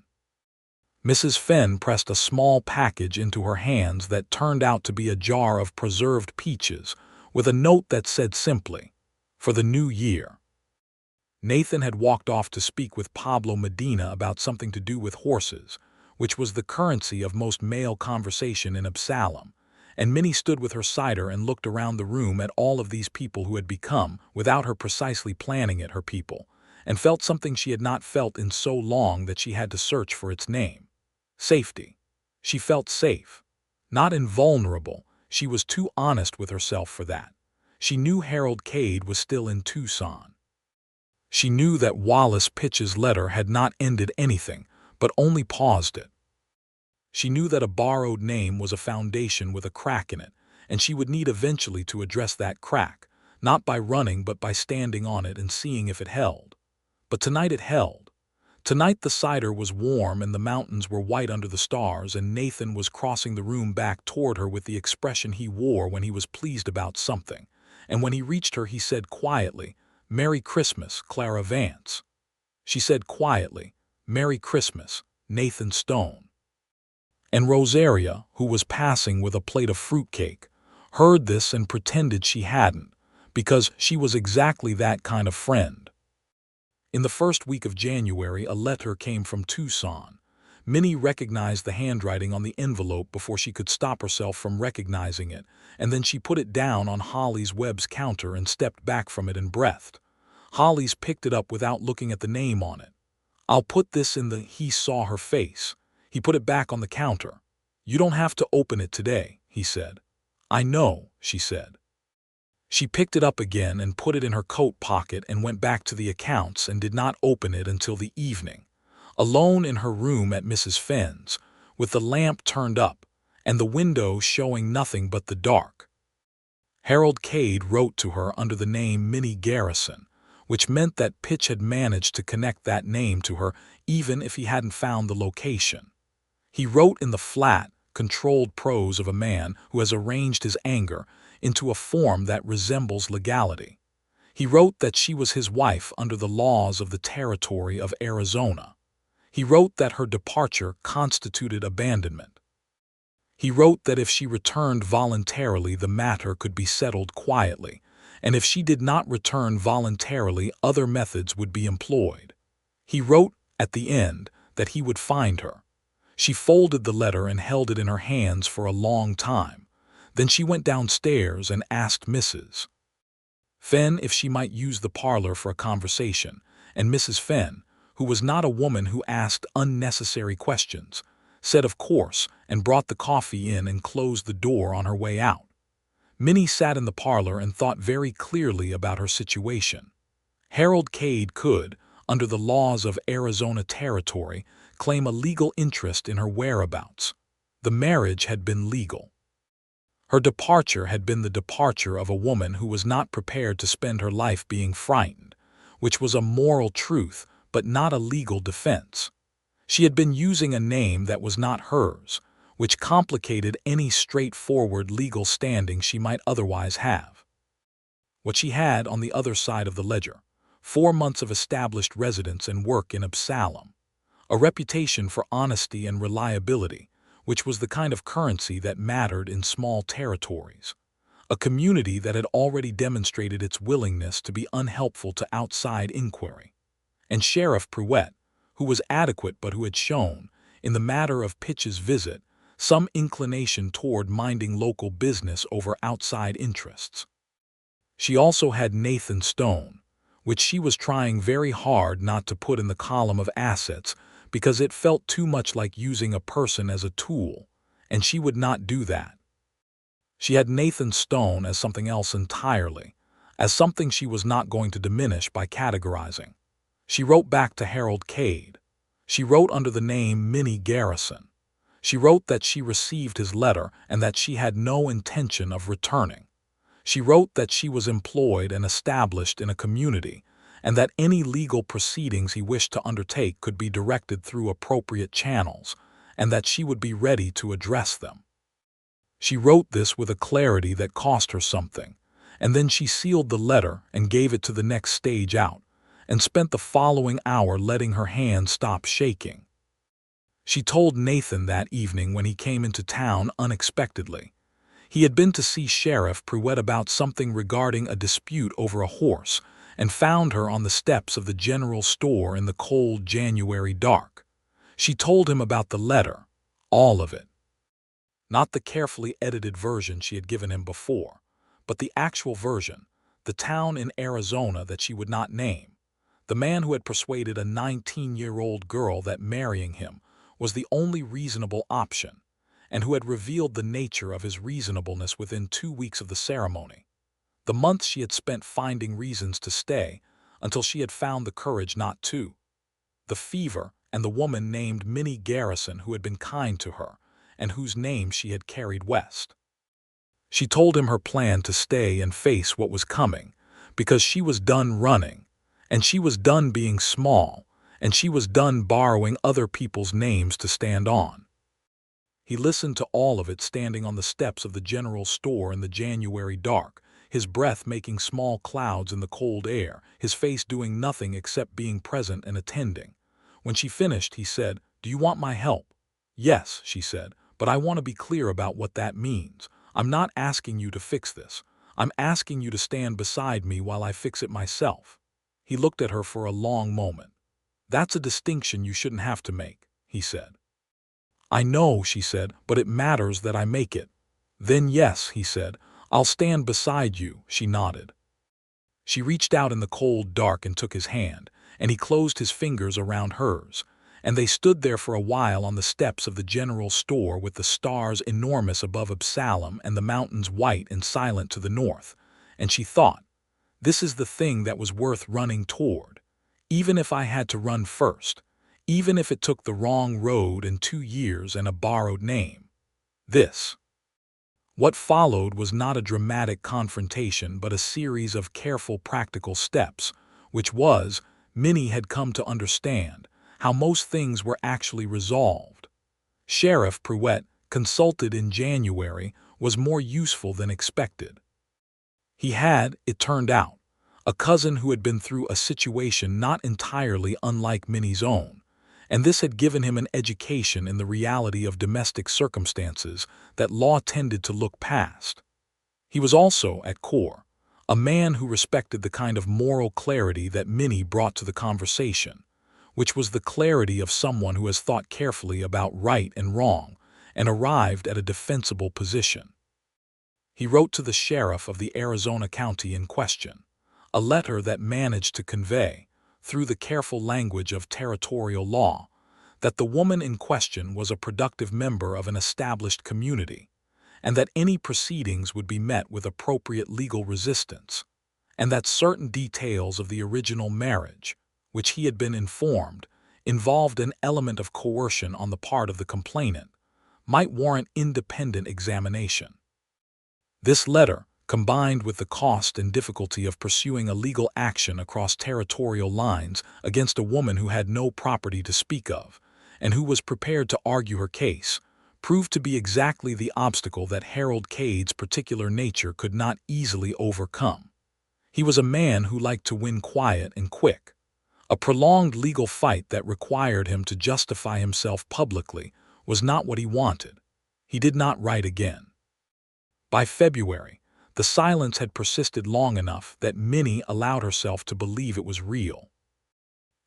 Mrs. Fenn pressed a small package into her hands that turned out to be a jar of preserved peaches, with a note that said simply, "For the new year." Nathan had walked off to speak with Pablo Medina about something to do with horses, which was the currency of most male conversation in Absalom, and Minnie stood with her cider and looked around the room at all of these people who had become, without her precisely planning it, her people, and felt something she had not felt in so long that she had to search for its name. Safety. She felt safe. Not invulnerable. She was too honest with herself for that. She knew Harold Cade was still in Tucson. She knew that Wallace Pitch's letter had not ended anything, but only paused it. She knew that a borrowed name was a foundation with a crack in it, and she would need eventually to address that crack, not by running but by standing on it and seeing if it held. But tonight it held. Tonight the cider was warm and the mountains were white under the stars, and Nathan was crossing the room back toward her with the expression he wore when he was pleased about something, and when he reached her he said quietly, "Merry Christmas, Clara Vance." She said quietly, "Merry Christmas, Nathan Stone." And Rosaria, who was passing with a plate of fruitcake, heard this and pretended she hadn't, because she was exactly that kind of friend. In the first week of January, a letter came from Tucson. Minnie recognized the handwriting on the envelope before she could stop herself from recognizing it, and then she put it down on Hollis Webb's counter and stepped back from it and breathed. Hollis picked it up without looking at the name on it. "I'll put this in the—" He saw her face. He put it back on the counter. "You don't have to open it today," he said. "I know," she said. She picked it up again and put it in her coat pocket and went back to the accounts and did not open it until the evening, alone in her room at Mrs. Fenn's, with the lamp turned up and the window showing nothing but the dark. Harold Cade wrote to her under the name Minnie Garrison, which meant that Pitch had managed to connect that name to her even if he hadn't found the location. He wrote in the flat, controlled prose of a man who has arranged his anger into a form that resembles legality. He wrote that she was his wife under the laws of the territory of Arizona. He wrote that her departure constituted abandonment. He wrote that if she returned voluntarily, the matter could be settled quietly, and if she did not return voluntarily, other methods would be employed. He wrote at the end that he would find her. She folded the letter and held it in her hands for a long time. Then she went downstairs and asked Mrs. Fenn if she might use the parlor for a conversation, and Mrs. Fenn, who was not a woman who asked unnecessary questions, said of course and brought the coffee in and closed the door on her way out. Minnie sat in the parlor and thought very clearly about her situation. Harold Cade could, under the laws of Arizona Territory, claim a legal interest in her whereabouts. The marriage had been legal. Her departure had been the departure of a woman who was not prepared to spend her life being frightened, which was a moral truth but not a legal defense. She had been using a name that was not hers, which complicated any straightforward legal standing she might otherwise have. What she had on the other side of the ledger: 4 months of established residence and work in Absalom, a reputation for honesty and reliability, which was the kind of currency that mattered in small territories, a community that had already demonstrated its willingness to be unhelpful to outside inquiry, and Sheriff Pruitt, who was adequate but who had shown, in the matter of Pitch's visit, some inclination toward minding local business over outside interests. She also had Nathan Stone, which she was trying very hard not to put in the column of assets because it felt too much like using a person as a tool, and she would not do that. She had Nathan Stone as something else entirely, as something she was not going to diminish by categorizing. She wrote back to Harold Cade. She wrote under the name Minnie Garrison. She wrote that she received his letter and that she had no intention of returning. She wrote that she was employed and established in a community, and that any legal proceedings he wished to undertake could be directed through appropriate channels, and that she would be ready to address them. She wrote this with a clarity that cost her something, and then she sealed the letter and gave it to the next stage out, and spent the following hour letting her hand stop shaking. She told Nathan that evening when he came into town unexpectedly. He had been to see Sheriff Pruitt about something regarding a dispute over a horse, and found her on the steps of the general store in the cold January dark. She told him about the letter, all of it. Not the carefully edited version she had given him before, but the actual version, the town in Arizona that she would not name, the man who had persuaded a 19-year-old girl that marrying him was the only reasonable option, and who had revealed the nature of his reasonableness within 2 weeks of the ceremony. The months she had spent finding reasons to stay until she had found the courage not to. The fever and the woman named Minnie Garrison who had been kind to her and whose name she had carried west. She told him her plan to stay and face what was coming, because she was done running, and she was done being small, and she was done borrowing other people's names to stand on. He listened to all of it standing on the steps of the general store in the January dark, his breath making small clouds in the cold air, his face doing nothing except being present and attending. When she finished, he said, "Do you want my help?" "Yes," she said, "but I want to be clear about what that means. I'm not asking you to fix this. I'm asking you to stand beside me while I fix it myself." He looked at her for a long moment. "That's a distinction you shouldn't have to make," he said. "I know," she said, "but it matters that I make it." "Then yes," he said, "I'll stand beside you." She nodded. She reached out in the cold dark and took his hand, and he closed his fingers around hers, and they stood there for a while on the steps of the general store with the stars enormous above Absalom and the mountains white and silent to the north, and she thought, this is the thing that was worth running toward, even if I had to run first, even if it took the wrong road and 2 years and a borrowed name. This. What followed was not a dramatic confrontation but a series of careful practical steps, which was, Minnie had come to understand, how most things were actually resolved. Sheriff Pruitt, consulted in January, was more useful than expected. He had, it turned out, a cousin who had been through a situation not entirely unlike Minnie's own, and this had given him an education in the reality of domestic circumstances that law tended to look past. He was also, at core, a man who respected the kind of moral clarity that Minnie brought to the conversation, which was the clarity of someone who has thought carefully about right and wrong and arrived at a defensible position. He wrote to the sheriff of the Arizona county in question, a letter that managed to convey, through the careful language of territorial law, that the woman in question was a productive member of an established community, and that any proceedings would be met with appropriate legal resistance, and that certain details of the original marriage, which he had been informed, involved an element of coercion on the part of the complainant, might warrant independent examination. This letter, combined with the cost and difficulty of pursuing a legal action across territorial lines against a woman who had no property to speak of, and who was prepared to argue her case, proved to be exactly the obstacle that Harold Cade's particular nature could not easily overcome. He was a man who liked to win quiet and quick. A prolonged legal fight that required him to justify himself publicly was not what he wanted. He did not write again. By February, the silence had persisted long enough that Minnie allowed herself to believe it was real.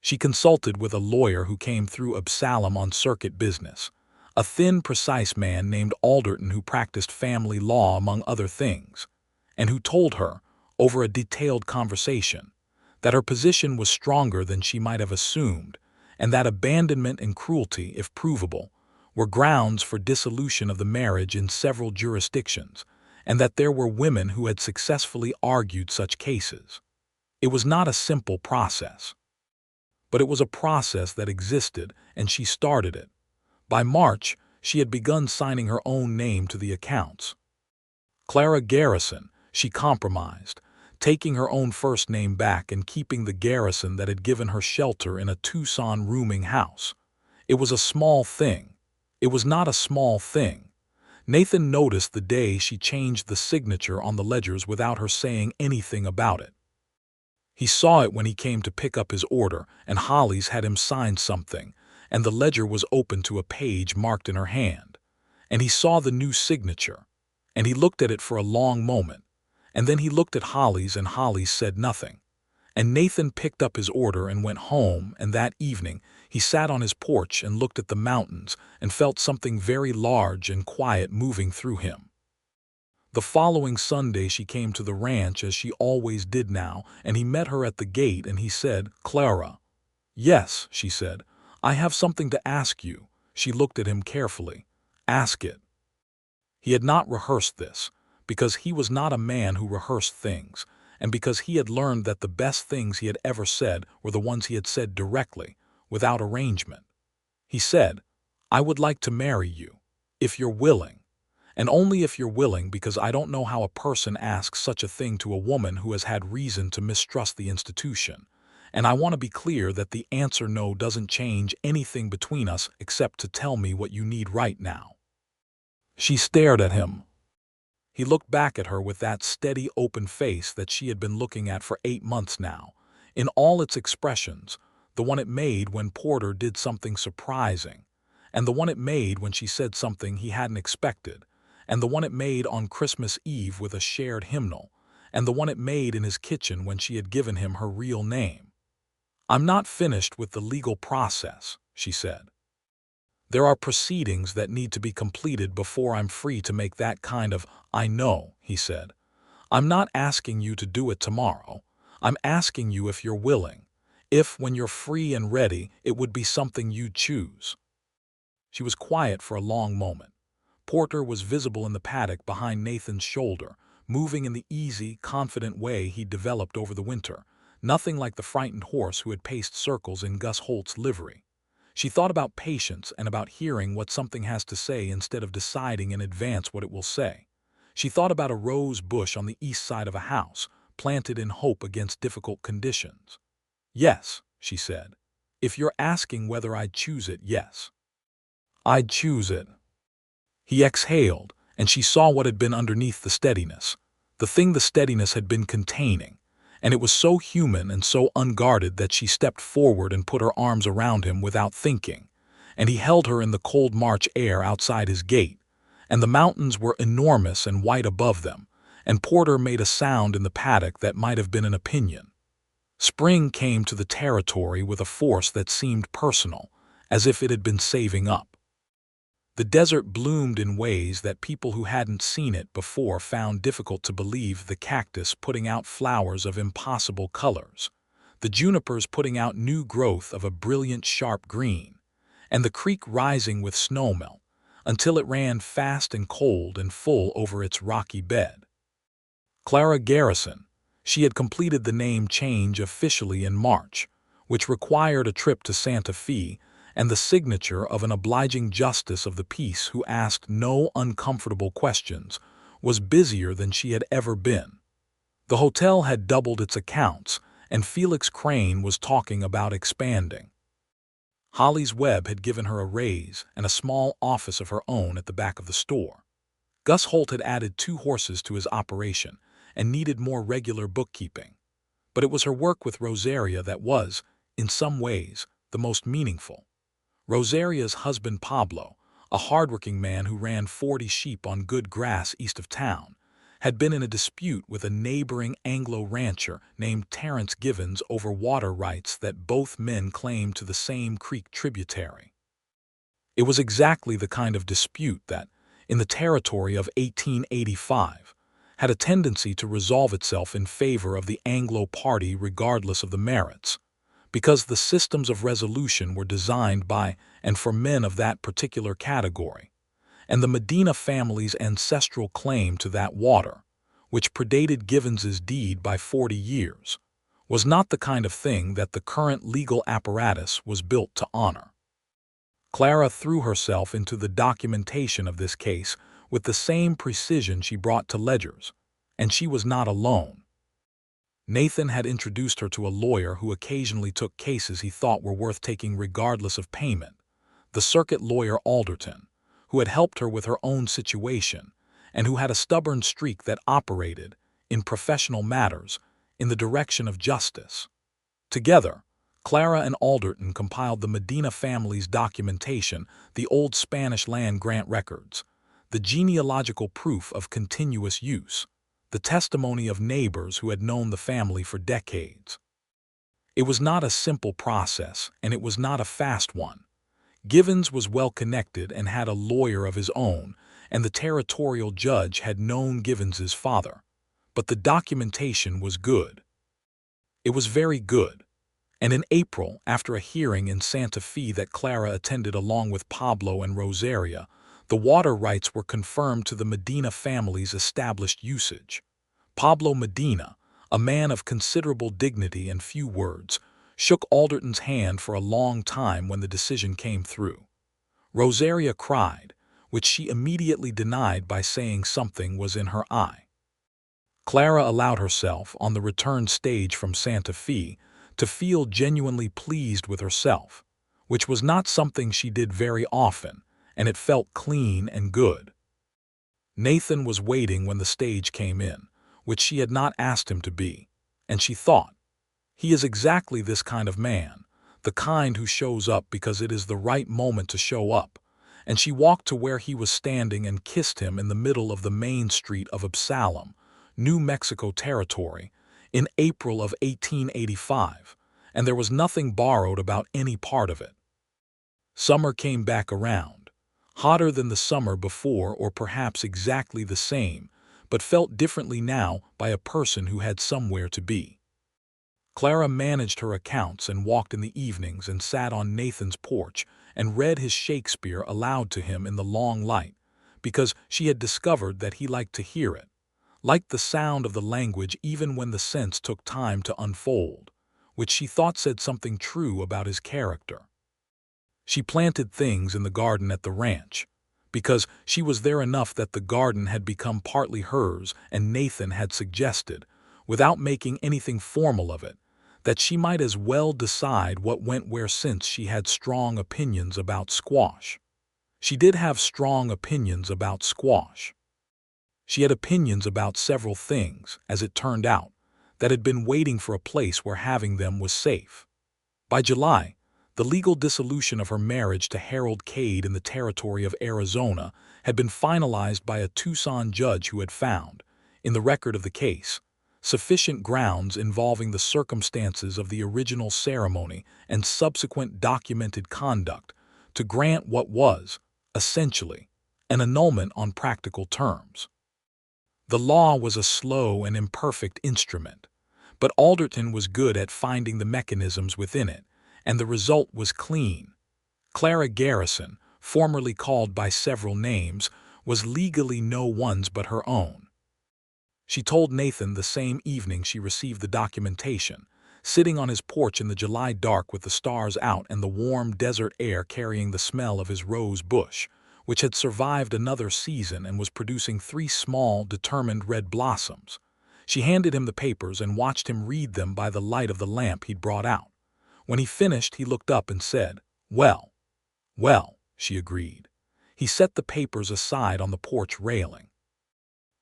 She consulted with a lawyer who came through Absalom on circuit business, a thin, precise man named Alderton who practiced family law among other things, and who told her, over a detailed conversation, that her position was stronger than she might have assumed, and that abandonment and cruelty, if provable, were grounds for dissolution of the marriage in several jurisdictions, and that there were women who had successfully argued such cases. It was not a simple process, but it was a process that existed, and she started it. By March, she had begun signing her own name to the accounts. Clara Garrison, she compromised, taking her own first name back and keeping the Garrison that had given her shelter in a Tucson rooming house. It was a small thing. It was not a small thing. Nathan noticed the day she changed the signature on the ledgers without her saying anything about it. He saw it when he came to pick up his order, and Holly's had him sign something, and the ledger was open to a page marked in her hand. And he saw the new signature, and he looked at it for a long moment, and then he looked at Holly's, and Holly said nothing. And Nathan picked up his order and went home, and that evening he sat on his porch and looked at the mountains and felt something very large and quiet moving through him. The following Sunday she came to the ranch as she always did now, and he met her at the gate and he said, "Clara." "Yes," she said, "I have something to ask you." She looked at him carefully. "Ask it." He had not rehearsed this, because he was not a man who rehearsed things, and because he had learned that the best things he had ever said were the ones he had said directly, without arrangement. He said, "I would like to marry you, if you're willing. And only if you're willing, because I don't know how a person asks such a thing to a woman who has had reason to mistrust the institution. And I want to be clear that the answer no doesn't change anything between us except to tell me what you need right now." She stared at him. He looked back at her with that steady, open face that she had been looking at for 8 months now, in all its expressions, the one it made when Porter did something surprising, and the one it made when she said something he hadn't expected, and the one it made on Christmas Eve with a shared hymnal, and the one it made in his kitchen when she had given him her real name. "I'm not finished with the legal process," she said. "There are proceedings that need to be completed before I'm free to make that kind of—" "I know," he said. "I'm not asking you to do it tomorrow. I'm asking you if you're willing, if, when you're free and ready, it would be something you'd choose." She was quiet for a long moment. Porter was visible in the paddock behind Nathan's shoulder, moving in the easy, confident way he'd developed over the winter, nothing like the frightened horse who had paced circles in Gus Holt's livery. She thought about patience and about hearing what something has to say instead of deciding in advance what it will say. She thought about a rose bush on the east side of a house, planted in hope against difficult conditions. "Yes," she said. "If you're asking whether I'd choose it, yes. I'd choose it." He exhaled, and she saw what had been underneath the steadiness, the thing the steadiness had been containing, and it was so human and so unguarded that she stepped forward and put her arms around him without thinking, and he held her in the cold March air outside his gate, and the mountains were enormous and white above them, and Porter made a sound in the paddock that might have been an opinion. Spring came to the territory with a force that seemed personal, as if it had been saving up. The desert bloomed in ways that people who hadn't seen it before found difficult to believe, the cactus putting out flowers of impossible colors, the junipers putting out new growth of a brilliant sharp green, and the creek rising with snowmelt, until it ran fast and cold and full over its rocky bed. Clara Garrison. She had completed the name change officially in March, which required a trip to Santa Fe and the signature of an obliging justice of the peace who asked no uncomfortable questions, was busier than she had ever been. The hotel had doubled its accounts, and Felix Crane was talking about expanding. Holly's Webb had given her a raise and a small office of her own at the back of the store. Gus Holt had added 2 horses to his operation and needed more regular bookkeeping. But it was her work with Rosaria that was, in some ways, the most meaningful. Rosaria's husband Pablo, a hardworking man who ran 40 sheep on good grass east of town, had been in a dispute with a neighboring Anglo rancher named Terence Givens over water rights that both men claimed to the same creek tributary. It was exactly the kind of dispute that, in the territory of 1885, had a tendency to resolve itself in favor of the Anglo party regardless of the merits, because the systems of resolution were designed by and for men of that particular category, and the Medina family's ancestral claim to that water, which predated Givens's deed by 40 years, was not the kind of thing that the current legal apparatus was built to honor. Clara threw herself into the documentation of this case with the same precision she brought to ledgers, and she was not alone. Nathan had introduced her to a lawyer who occasionally took cases he thought were worth taking regardless of payment, the circuit lawyer Alderton, who had helped her with her own situation and who had a stubborn streak that operated, in professional matters, in the direction of justice. Together, Clara and Alderton compiled the Medina family's documentation, the old Spanish land grant records, the genealogical proof of continuous use, the testimony of neighbors who had known the family for decades. It was not a simple process, and it was not a fast one. Givens was well connected and had a lawyer of his own, and the territorial judge had known Givens's father. But the documentation was good. It was very good. And in April, after a hearing in Santa Fe that Clara attended along with Pablo and Rosaria, the water rights were confirmed to the Medina family's established usage. Pablo Medina, a man of considerable dignity and few words, shook Alderton's hand for a long time when the decision came through. Rosaria cried, which she immediately denied by saying something was in her eye. Clara allowed herself, on the return stage from Santa Fe, to feel genuinely pleased with herself, which was not something she did very often, and it felt clean and good. Nathan was waiting when the stage came in, which she had not asked him to be, and she thought, he is exactly this kind of man, the kind who shows up because it is the right moment to show up, and she walked to where he was standing and kissed him in the middle of the main street of Absalom, New Mexico territory, in April of 1885, and there was nothing borrowed about any part of it. Summer came back around, hotter than the summer before or perhaps exactly the same, but felt differently now by a person who had somewhere to be. Clara managed her accounts and walked in the evenings and sat on Nathan's porch and read his Shakespeare aloud to him in the long light, because she had discovered that he liked to hear it, liked the sound of the language even when the sense took time to unfold, which she thought said something true about his character. She planted things in the garden at the ranch, because she was there enough that the garden had become partly hers, and Nathan had suggested, without making anything formal of it, that she might as well decide what went where since she had strong opinions about squash. She did have strong opinions about squash. She had opinions about several things, as it turned out, that had been waiting for a place where having them was safe. By July, the legal dissolution of her marriage to Harold Cade in the territory of Arizona had been finalized by a Tucson judge who had found, in the record of the case, sufficient grounds involving the circumstances of the original ceremony and subsequent documented conduct to grant what was, essentially, an annulment on practical terms. The law was a slow and imperfect instrument, but Alderton was good at finding the mechanisms within it, and the result was clean. Clara Garrison, formerly called by several names, was legally no one's but her own. She told Nathan the same evening she received the documentation, sitting on his porch in the July dark with the stars out and the warm desert air carrying the smell of his rose bush, which had survived another season and was producing 3 small, determined red blossoms. She handed him the papers and watched him read them by the light of the lamp he'd brought out. When he finished, he looked up and said, "Well." "Well," she agreed. He set the papers aside on the porch railing.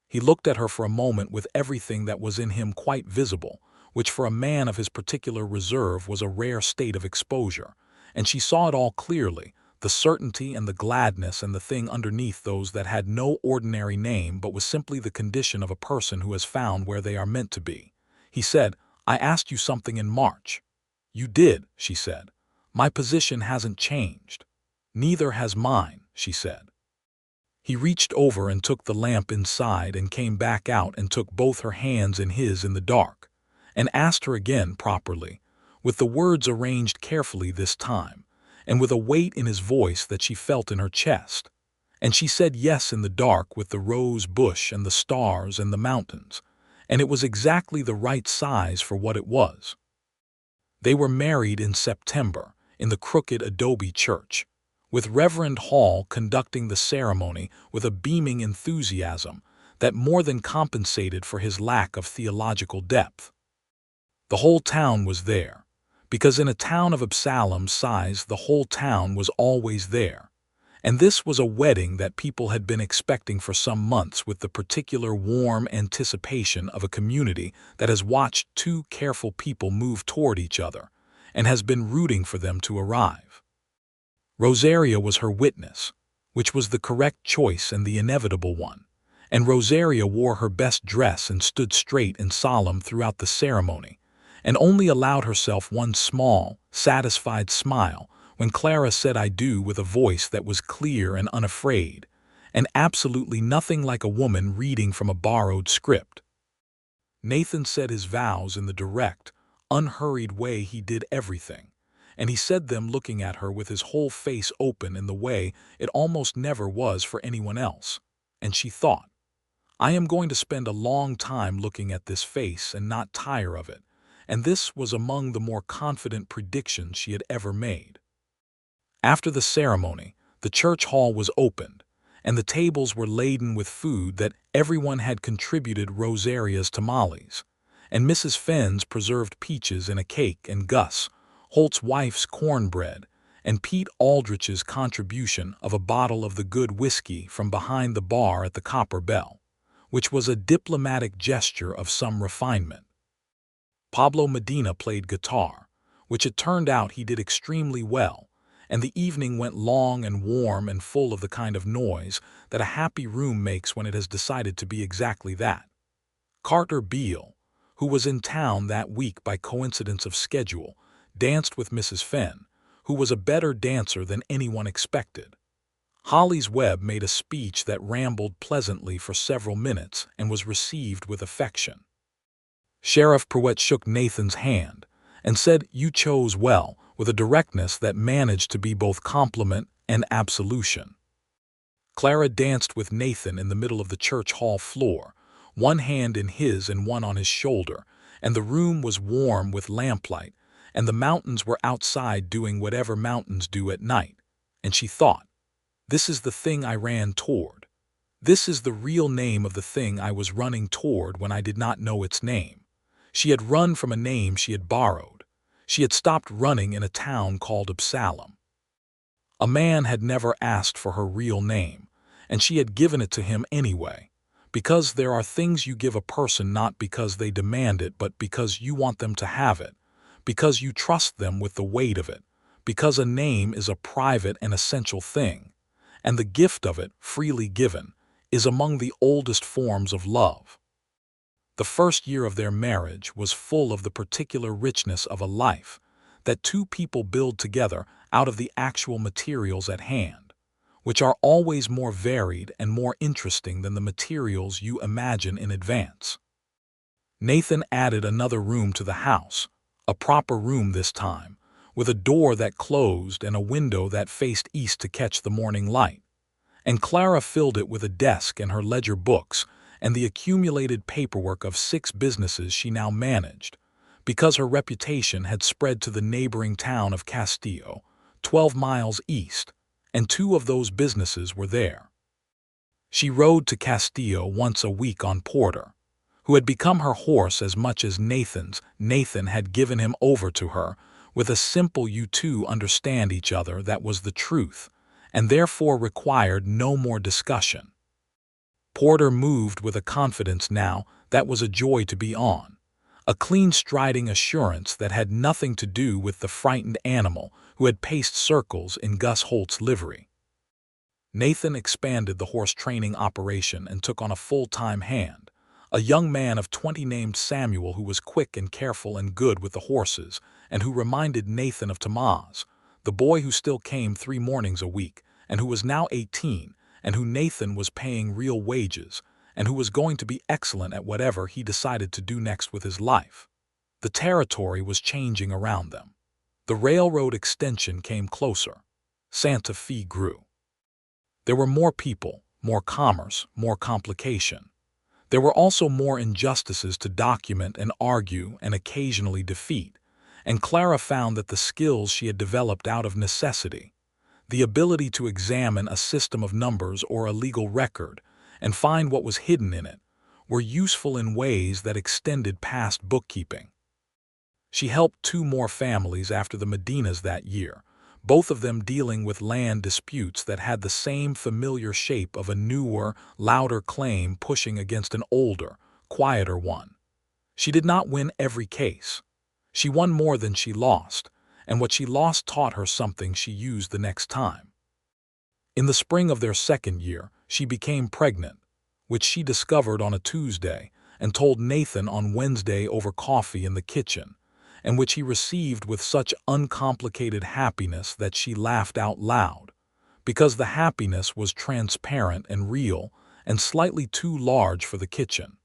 He looked at her for a moment with everything that was in him quite visible, which for a man of his particular reserve was a rare state of exposure, and she saw it all clearly, the certainty and the gladness and the thing underneath those that had no ordinary name but was simply the condition of a person who has found where they are meant to be. He said, "I asked you something in March." "You did," she said. "My position hasn't changed." "Neither has mine," she said. He reached over and took the lamp inside and came back out and took both her hands in his in the dark, and asked her again properly, with the words arranged carefully this time, and with a weight in his voice that she felt in her chest. And she said yes in the dark with the rose bush and the stars and the mountains, and it was exactly the right size for what it was. They were married in September in the crooked adobe church, with Reverend Hall conducting the ceremony with a beaming enthusiasm that more than compensated for his lack of theological depth. The whole town was there, because in a town of Absalom's size the whole town was always there, and this was a wedding that people had been expecting for some months with the particular warm anticipation of a community that has watched 2 careful people move toward each other and has been rooting for them to arrive. Rosaria was her witness, which was the correct choice and the inevitable one, and Rosaria wore her best dress and stood straight and solemn throughout the ceremony, and only allowed herself one small, satisfied smile when Clara said "I do" with a voice that was clear and unafraid, and absolutely nothing like a woman reading from a borrowed script. Nathan said his vows in the direct, unhurried way he did everything, and he said them looking at her with his whole face open in the way it almost never was for anyone else, and she thought, "I am going to spend a long time looking at this face and not tire of it," and this was among the more confident predictions she had ever made. After the ceremony, the church hall was opened, and the tables were laden with food that everyone had contributed Rosaria's tamales, and Mrs. Fenn's preserved peaches in a cake, and Gus Holt's wife's cornbread, and Pete Aldrich's contribution of a bottle of the good whiskey from behind the bar at the Copper Bell, which was a diplomatic gesture of some refinement. Pablo Medina played guitar, which it turned out he did extremely well, and the evening went long and warm and full of the kind of noise that a happy room makes when it has decided to be exactly that. Carter Beale, who was in town that week by coincidence of schedule, danced with Mrs. Fenn, who was a better dancer than anyone expected. Hollis Webb made a speech that rambled pleasantly for several minutes and was received with affection. Sheriff Pruitt shook Nathan's hand and said, "You chose well," with a directness that managed to be both compliment and absolution. Clara danced with Nathan in the middle of the church hall floor, one hand in his and one on his shoulder, and the room was warm with lamplight, and the mountains were outside doing whatever mountains do at night, and she thought, "This is the thing I ran toward. This is the real name of the thing I was running toward when I did not know its name." She had run from a name she had borrowed. She had stopped running in a town called Absalom. A man had never asked for her real name, and she had given it to him anyway, Because there are things you give a person not because they demand it but because you want them to have it, because you trust them with the weight of it, because a name is a private and essential thing, and the gift of it, freely given, is among the oldest forms of love. The first year of their marriage was full of the particular richness of a life that two people build together out of the actual materials at hand, which are always more varied and more interesting than the materials you imagine in advance. Nathan added another room to the house, a proper room this time, with a door that closed and a window that faced east to catch the morning light, and Clara filled it with a desk and her ledger books and the accumulated paperwork of 6 businesses she now managed, because her reputation had spread to the neighboring town of Castillo, 12 miles east, and 2 of those businesses were there. She rode to Castillo once a week on Porter, who had become her horse as much as Nathan's. Nathan had given him over to her, with a simple "you two understand each other" that was the truth, and therefore required no more discussion. Porter moved with a confidence now that was a joy to be on, a clean striding assurance that had nothing to do with the frightened animal who had paced circles in Gus Holt's livery. Nathan expanded the horse training operation and took on a full-time hand, a young man of 20 named Samuel who was quick and careful and good with the horses, and who reminded Nathan of Tomaz, the boy who still came 3 mornings a week, and who was now 18, and who Nathan was paying real wages, and who was going to be excellent at whatever he decided to do next with his life. The territory was changing around them. The railroad extension came closer. Santa Fe grew. There were more people, more commerce, more complication. There were also more injustices to document and argue and occasionally defeat, and Clara found that the skills she had developed out of necessity, the ability to examine a system of numbers or a legal record and find what was hidden in it, were useful in ways that extended past bookkeeping. She helped 2 more families after the Medinas that year, both of them dealing with land disputes that had the same familiar shape of a newer, louder claim pushing against an older, quieter one. She did not win every case. She won more than she lost, and what she lost taught her something she used the next time. In the spring of their second year, she became pregnant, which she discovered on a Tuesday and told Nathan on Wednesday over coffee in the kitchen, and which he received with such uncomplicated happiness that she laughed out loud, because the happiness was transparent and real and slightly too large for the kitchen.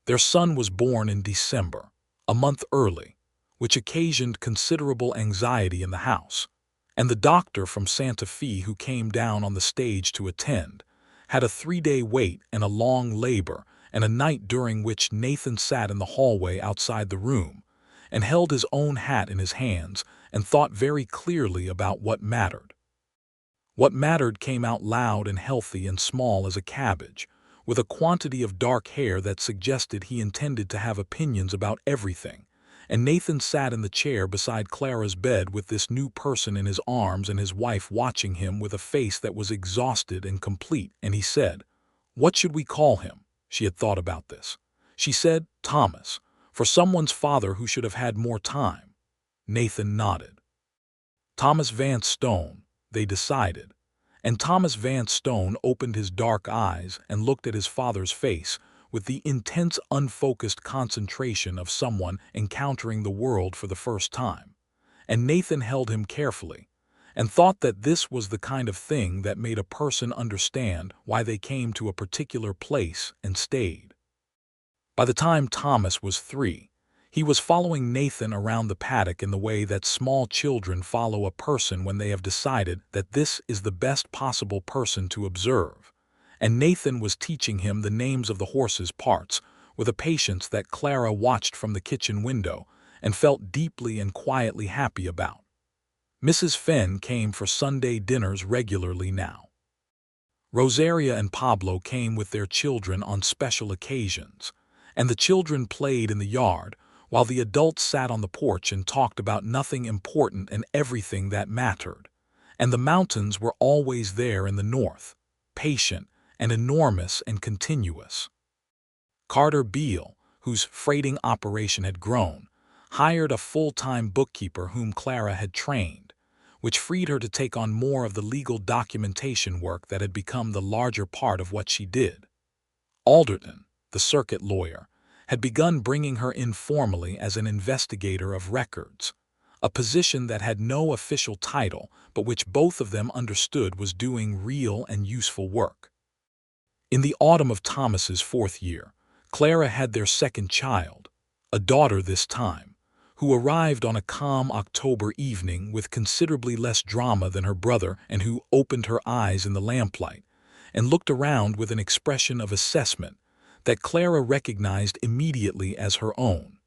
Their son was born in December, a month early, which occasioned considerable anxiety in the house, and the doctor from Santa Fe who came down on the stage to attend had a 3-day wait and a long labor and a night during which Nathan sat in the hallway outside the room and held his own hat in his hands and thought very clearly about what mattered. What mattered came out loud and healthy and small as a cabbage, with a quantity of dark hair that suggested he intended to have opinions about everything, and Nathan sat in the chair beside Clara's bed with this new person in his arms and his wife watching him with a face that was exhausted and complete, and he said, "What should we call him?" She had thought about this. She said, "Thomas, for someone's father who should have had more time." Nathan nodded. Thomas Vance Stone, they decided, and Thomas Vance Stone opened his dark eyes and looked at his father's face with the intense, unfocused concentration of someone encountering the world for the first time, and Nathan held him carefully and thought that this was the kind of thing that made a person understand why they came to a particular place and stayed. By the time Thomas was 3, he was following Nathan around the paddock in the way that small children follow a person when they have decided that this is the best possible person to observe, and Nathan was teaching him the names of the horses' parts with a patience that Clara watched from the kitchen window and felt deeply and quietly happy about. Mrs. Fenn came for Sunday dinners regularly now. Rosaria and Pablo came with their children on special occasions, and the children played in the yard while the adults sat on the porch and talked about nothing important and everything that mattered. And the mountains were always there in the north, patient and enormous and continuous. Carter Beale, whose freighting operation had grown, hired a full-time bookkeeper whom Clara had trained, which freed her to take on more of the legal documentation work that had become the larger part of what she did. Alderton, the circuit lawyer, had begun bringing her in formally as an investigator of records, a position that had no official title but which both of them understood was doing real and useful work. In the autumn of Thomas's 4th year, Clara had their second child, a daughter this time, who arrived on a calm October evening with considerably less drama than her brother and who opened her eyes in the lamplight and looked around with an expression of assessment that Clara recognized immediately as her own.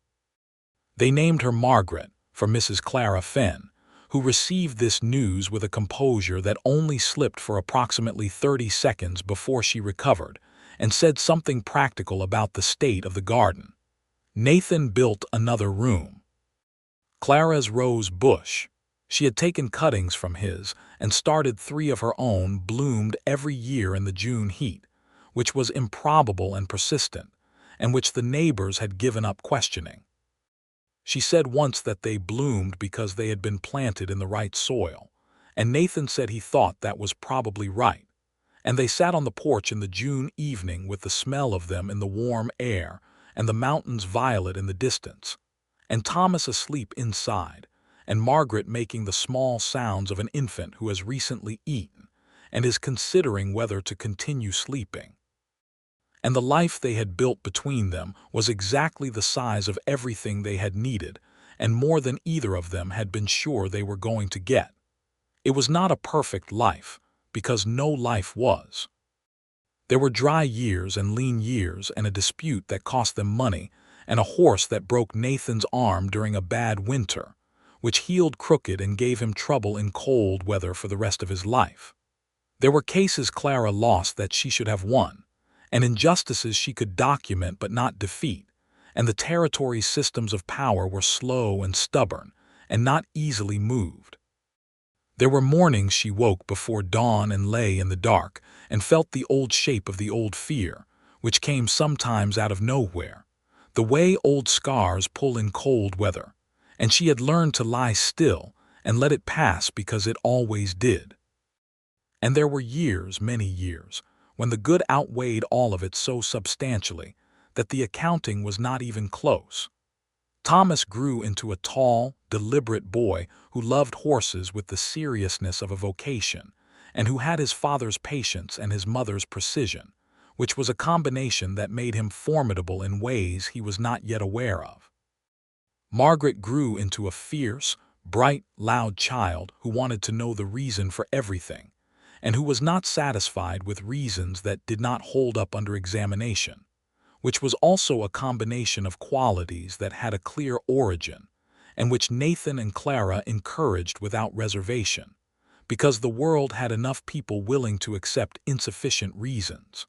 They named her Margaret, for Mrs. Clara Fenn, who received this news with a composure that only slipped for approximately 30 seconds before she recovered and said something practical about the state of the garden. Nathan built another room. Clara's rose bush. She had taken cuttings from his and started 3 of her own, bloomed every year in the June heat, which was improbable and persistent, and which the neighbors had given up questioning. She said once that they bloomed because they had been planted in the right soil, and Nathan said he thought that was probably right, and they sat on the porch in the June evening with the smell of them in the warm air and the mountains violet in the distance, and Thomas asleep inside, and Margaret making the small sounds of an infant who has recently eaten and is considering whether to continue sleeping. And the life they had built between them was exactly the size of everything they had needed, and more than either of them had been sure they were going to get. It was not a perfect life, because no life was. There were dry years and lean years and a dispute that cost them money and a horse that broke Nathan's arm during a bad winter, which healed crooked and gave him trouble in cold weather for the rest of his life. There were cases Clara lost that she should have won, and injustices she could document but not defeat, and the territory's systems of power were slow and stubborn and not easily moved. There were mornings she woke before dawn and lay in the dark and felt the old shape of the old fear, which came sometimes out of nowhere, the way old scars pull in cold weather, and she had learned to lie still and let it pass because it always did. And there were years, many years, when the good outweighed all of it so substantially that the accounting was not even close. Thomas grew into a tall, deliberate boy who loved horses with the seriousness of a vocation, and who had his father's patience and his mother's precision, which was a combination that made him formidable in ways he was not yet aware of. Margaret grew into a fierce, bright, loud child who wanted to know the reason for everything, and who was not satisfied with reasons that did not hold up under examination, which was also a combination of qualities that had a clear origin, and which Nathan and Clara encouraged without reservation, because the world had enough people willing to accept insufficient reasons.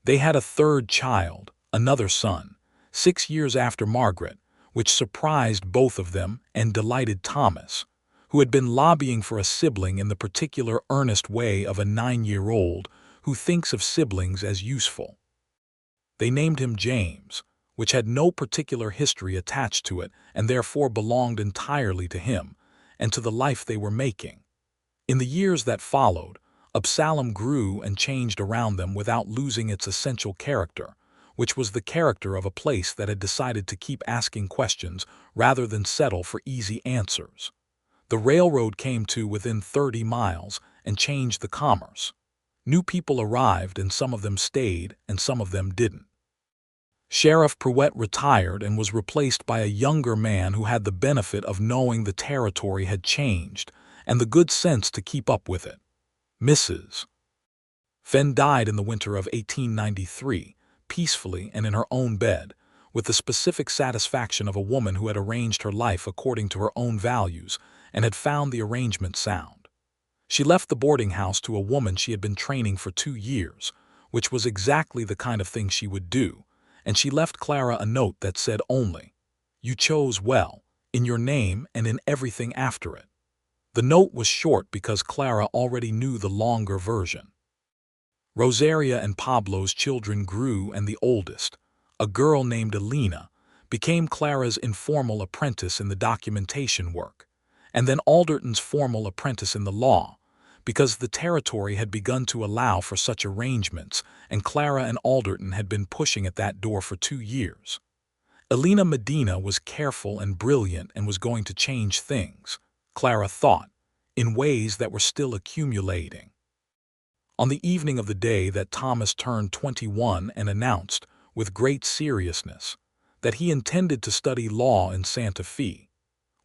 They had a third child, another son, 6 years after Margaret, which surprised both of them and delighted Thomas, who had been lobbying for a sibling in the particular earnest way of a 9-year-old who thinks of siblings as useful. They named him James, which had no particular history attached to it and therefore belonged entirely to him and to the life they were making. In the years that followed, Absalom grew and changed around them without losing its essential character, which was the character of a place that had decided to keep asking questions rather than settle for easy answers. The railroad came to within 30 miles and changed the commerce. New people arrived and some of them stayed and some of them didn't. Sheriff Pruitt retired and was replaced by a younger man who had the benefit of knowing the territory had changed and the good sense to keep up with it. Mrs. Fenn died in the winter of 1893, peacefully and in her own bed, with the specific satisfaction of a woman who had arranged her life according to her own values and had found the arrangement sound. She left the boarding house to a woman she had been training for 2 years, which was exactly the kind of thing she would do, and she left Clara a note that said only, "You chose well, in your name and in everything after it." The note was short because Clara already knew the longer version. Rosaria and Pablo's children grew, and the oldest, a girl named Elena, became Clara's informal apprentice in the documentation work, and then Alderton's formal apprentice in the law, because the territory had begun to allow for such arrangements, and Clara and Alderton had been pushing at that door for 2 years. Elena Medina was careful and brilliant and was going to change things, Clara thought, in ways that were still accumulating. On the evening of the day that Thomas turned 21 and announced, with great seriousness, that he intended to study law in Santa Fe,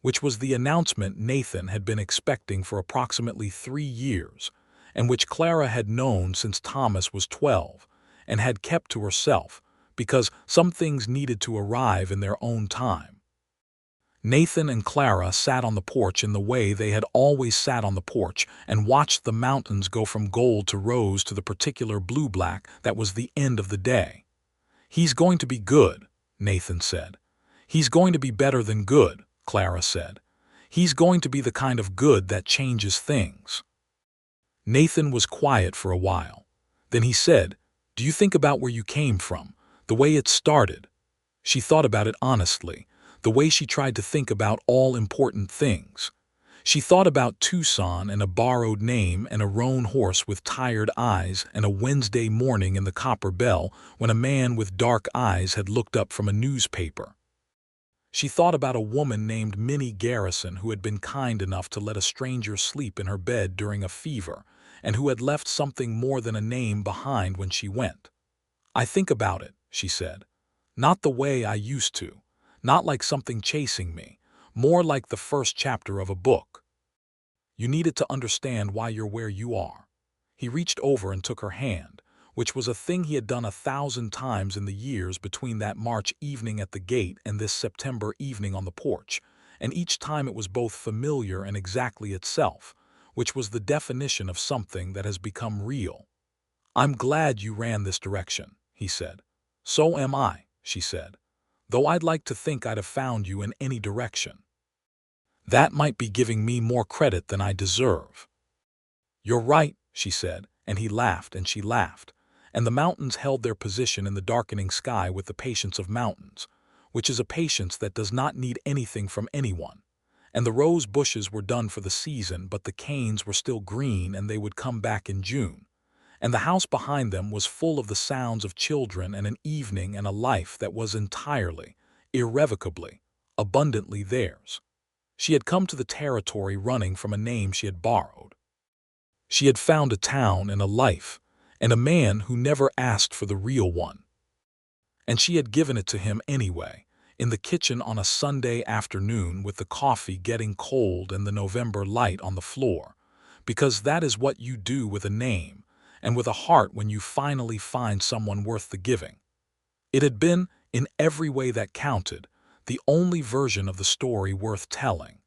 which was the announcement Nathan had been expecting for approximately 3 years, and which Clara had known since Thomas was 12 and had kept to herself because some things needed to arrive in their own time. Nathan and Clara sat on the porch in the way they had always sat on the porch and watched the mountains go from gold to rose to the particular blue-black that was the end of the day. "He's going to be good," Nathan said. "He's going to be better than good," Clara said. "He's going to be the kind of good that changes things." Nathan was quiet for a while. Then he said, "Do you think about where you came from, the way it started?" She thought about it honestly, the way she tried to think about all important things. She thought about Tucson and a borrowed name and a roan horse with tired eyes and a Wednesday morning in the Copper Bell when a man with dark eyes had looked up from a newspaper. She thought about a woman named Minnie Garrison who had been kind enough to let a stranger sleep in her bed during a fever and who had left something more than a name behind when she went. "I think about it," she said. "Not the way I used to. Not like something chasing me, more like the first chapter of a book. You needed to understand why you're where you are." He reached over and took her hand, which was a thing he had done 1,000 times in the years between that March evening at the gate and this September evening on the porch, and each time it was both familiar and exactly itself, which was the definition of something that has become real. "I'm glad you ran this direction," he said. "So am I," she said. "Though I'd like to think I'd have found you in any direction. That might be giving me more credit than I deserve." "You're right," she said, and he laughed and she laughed, and the mountains held their position in the darkening sky with the patience of mountains, which is a patience that does not need anything from anyone. And the rose bushes were done for the season, but the canes were still green and they would come back in June. And the house behind them was full of the sounds of children and an evening and a life that was entirely, irrevocably, abundantly theirs. She had come to the territory running from a name she had borrowed. She had found a town and a life, and a man who never asked for the real one. And she had given it to him anyway, in the kitchen on a Sunday afternoon with the coffee getting cold and the November light on the floor, because that is what you do with a name, and with a heart when you finally find someone worth the giving. It had been, in every way that counted, the only version of the story worth telling.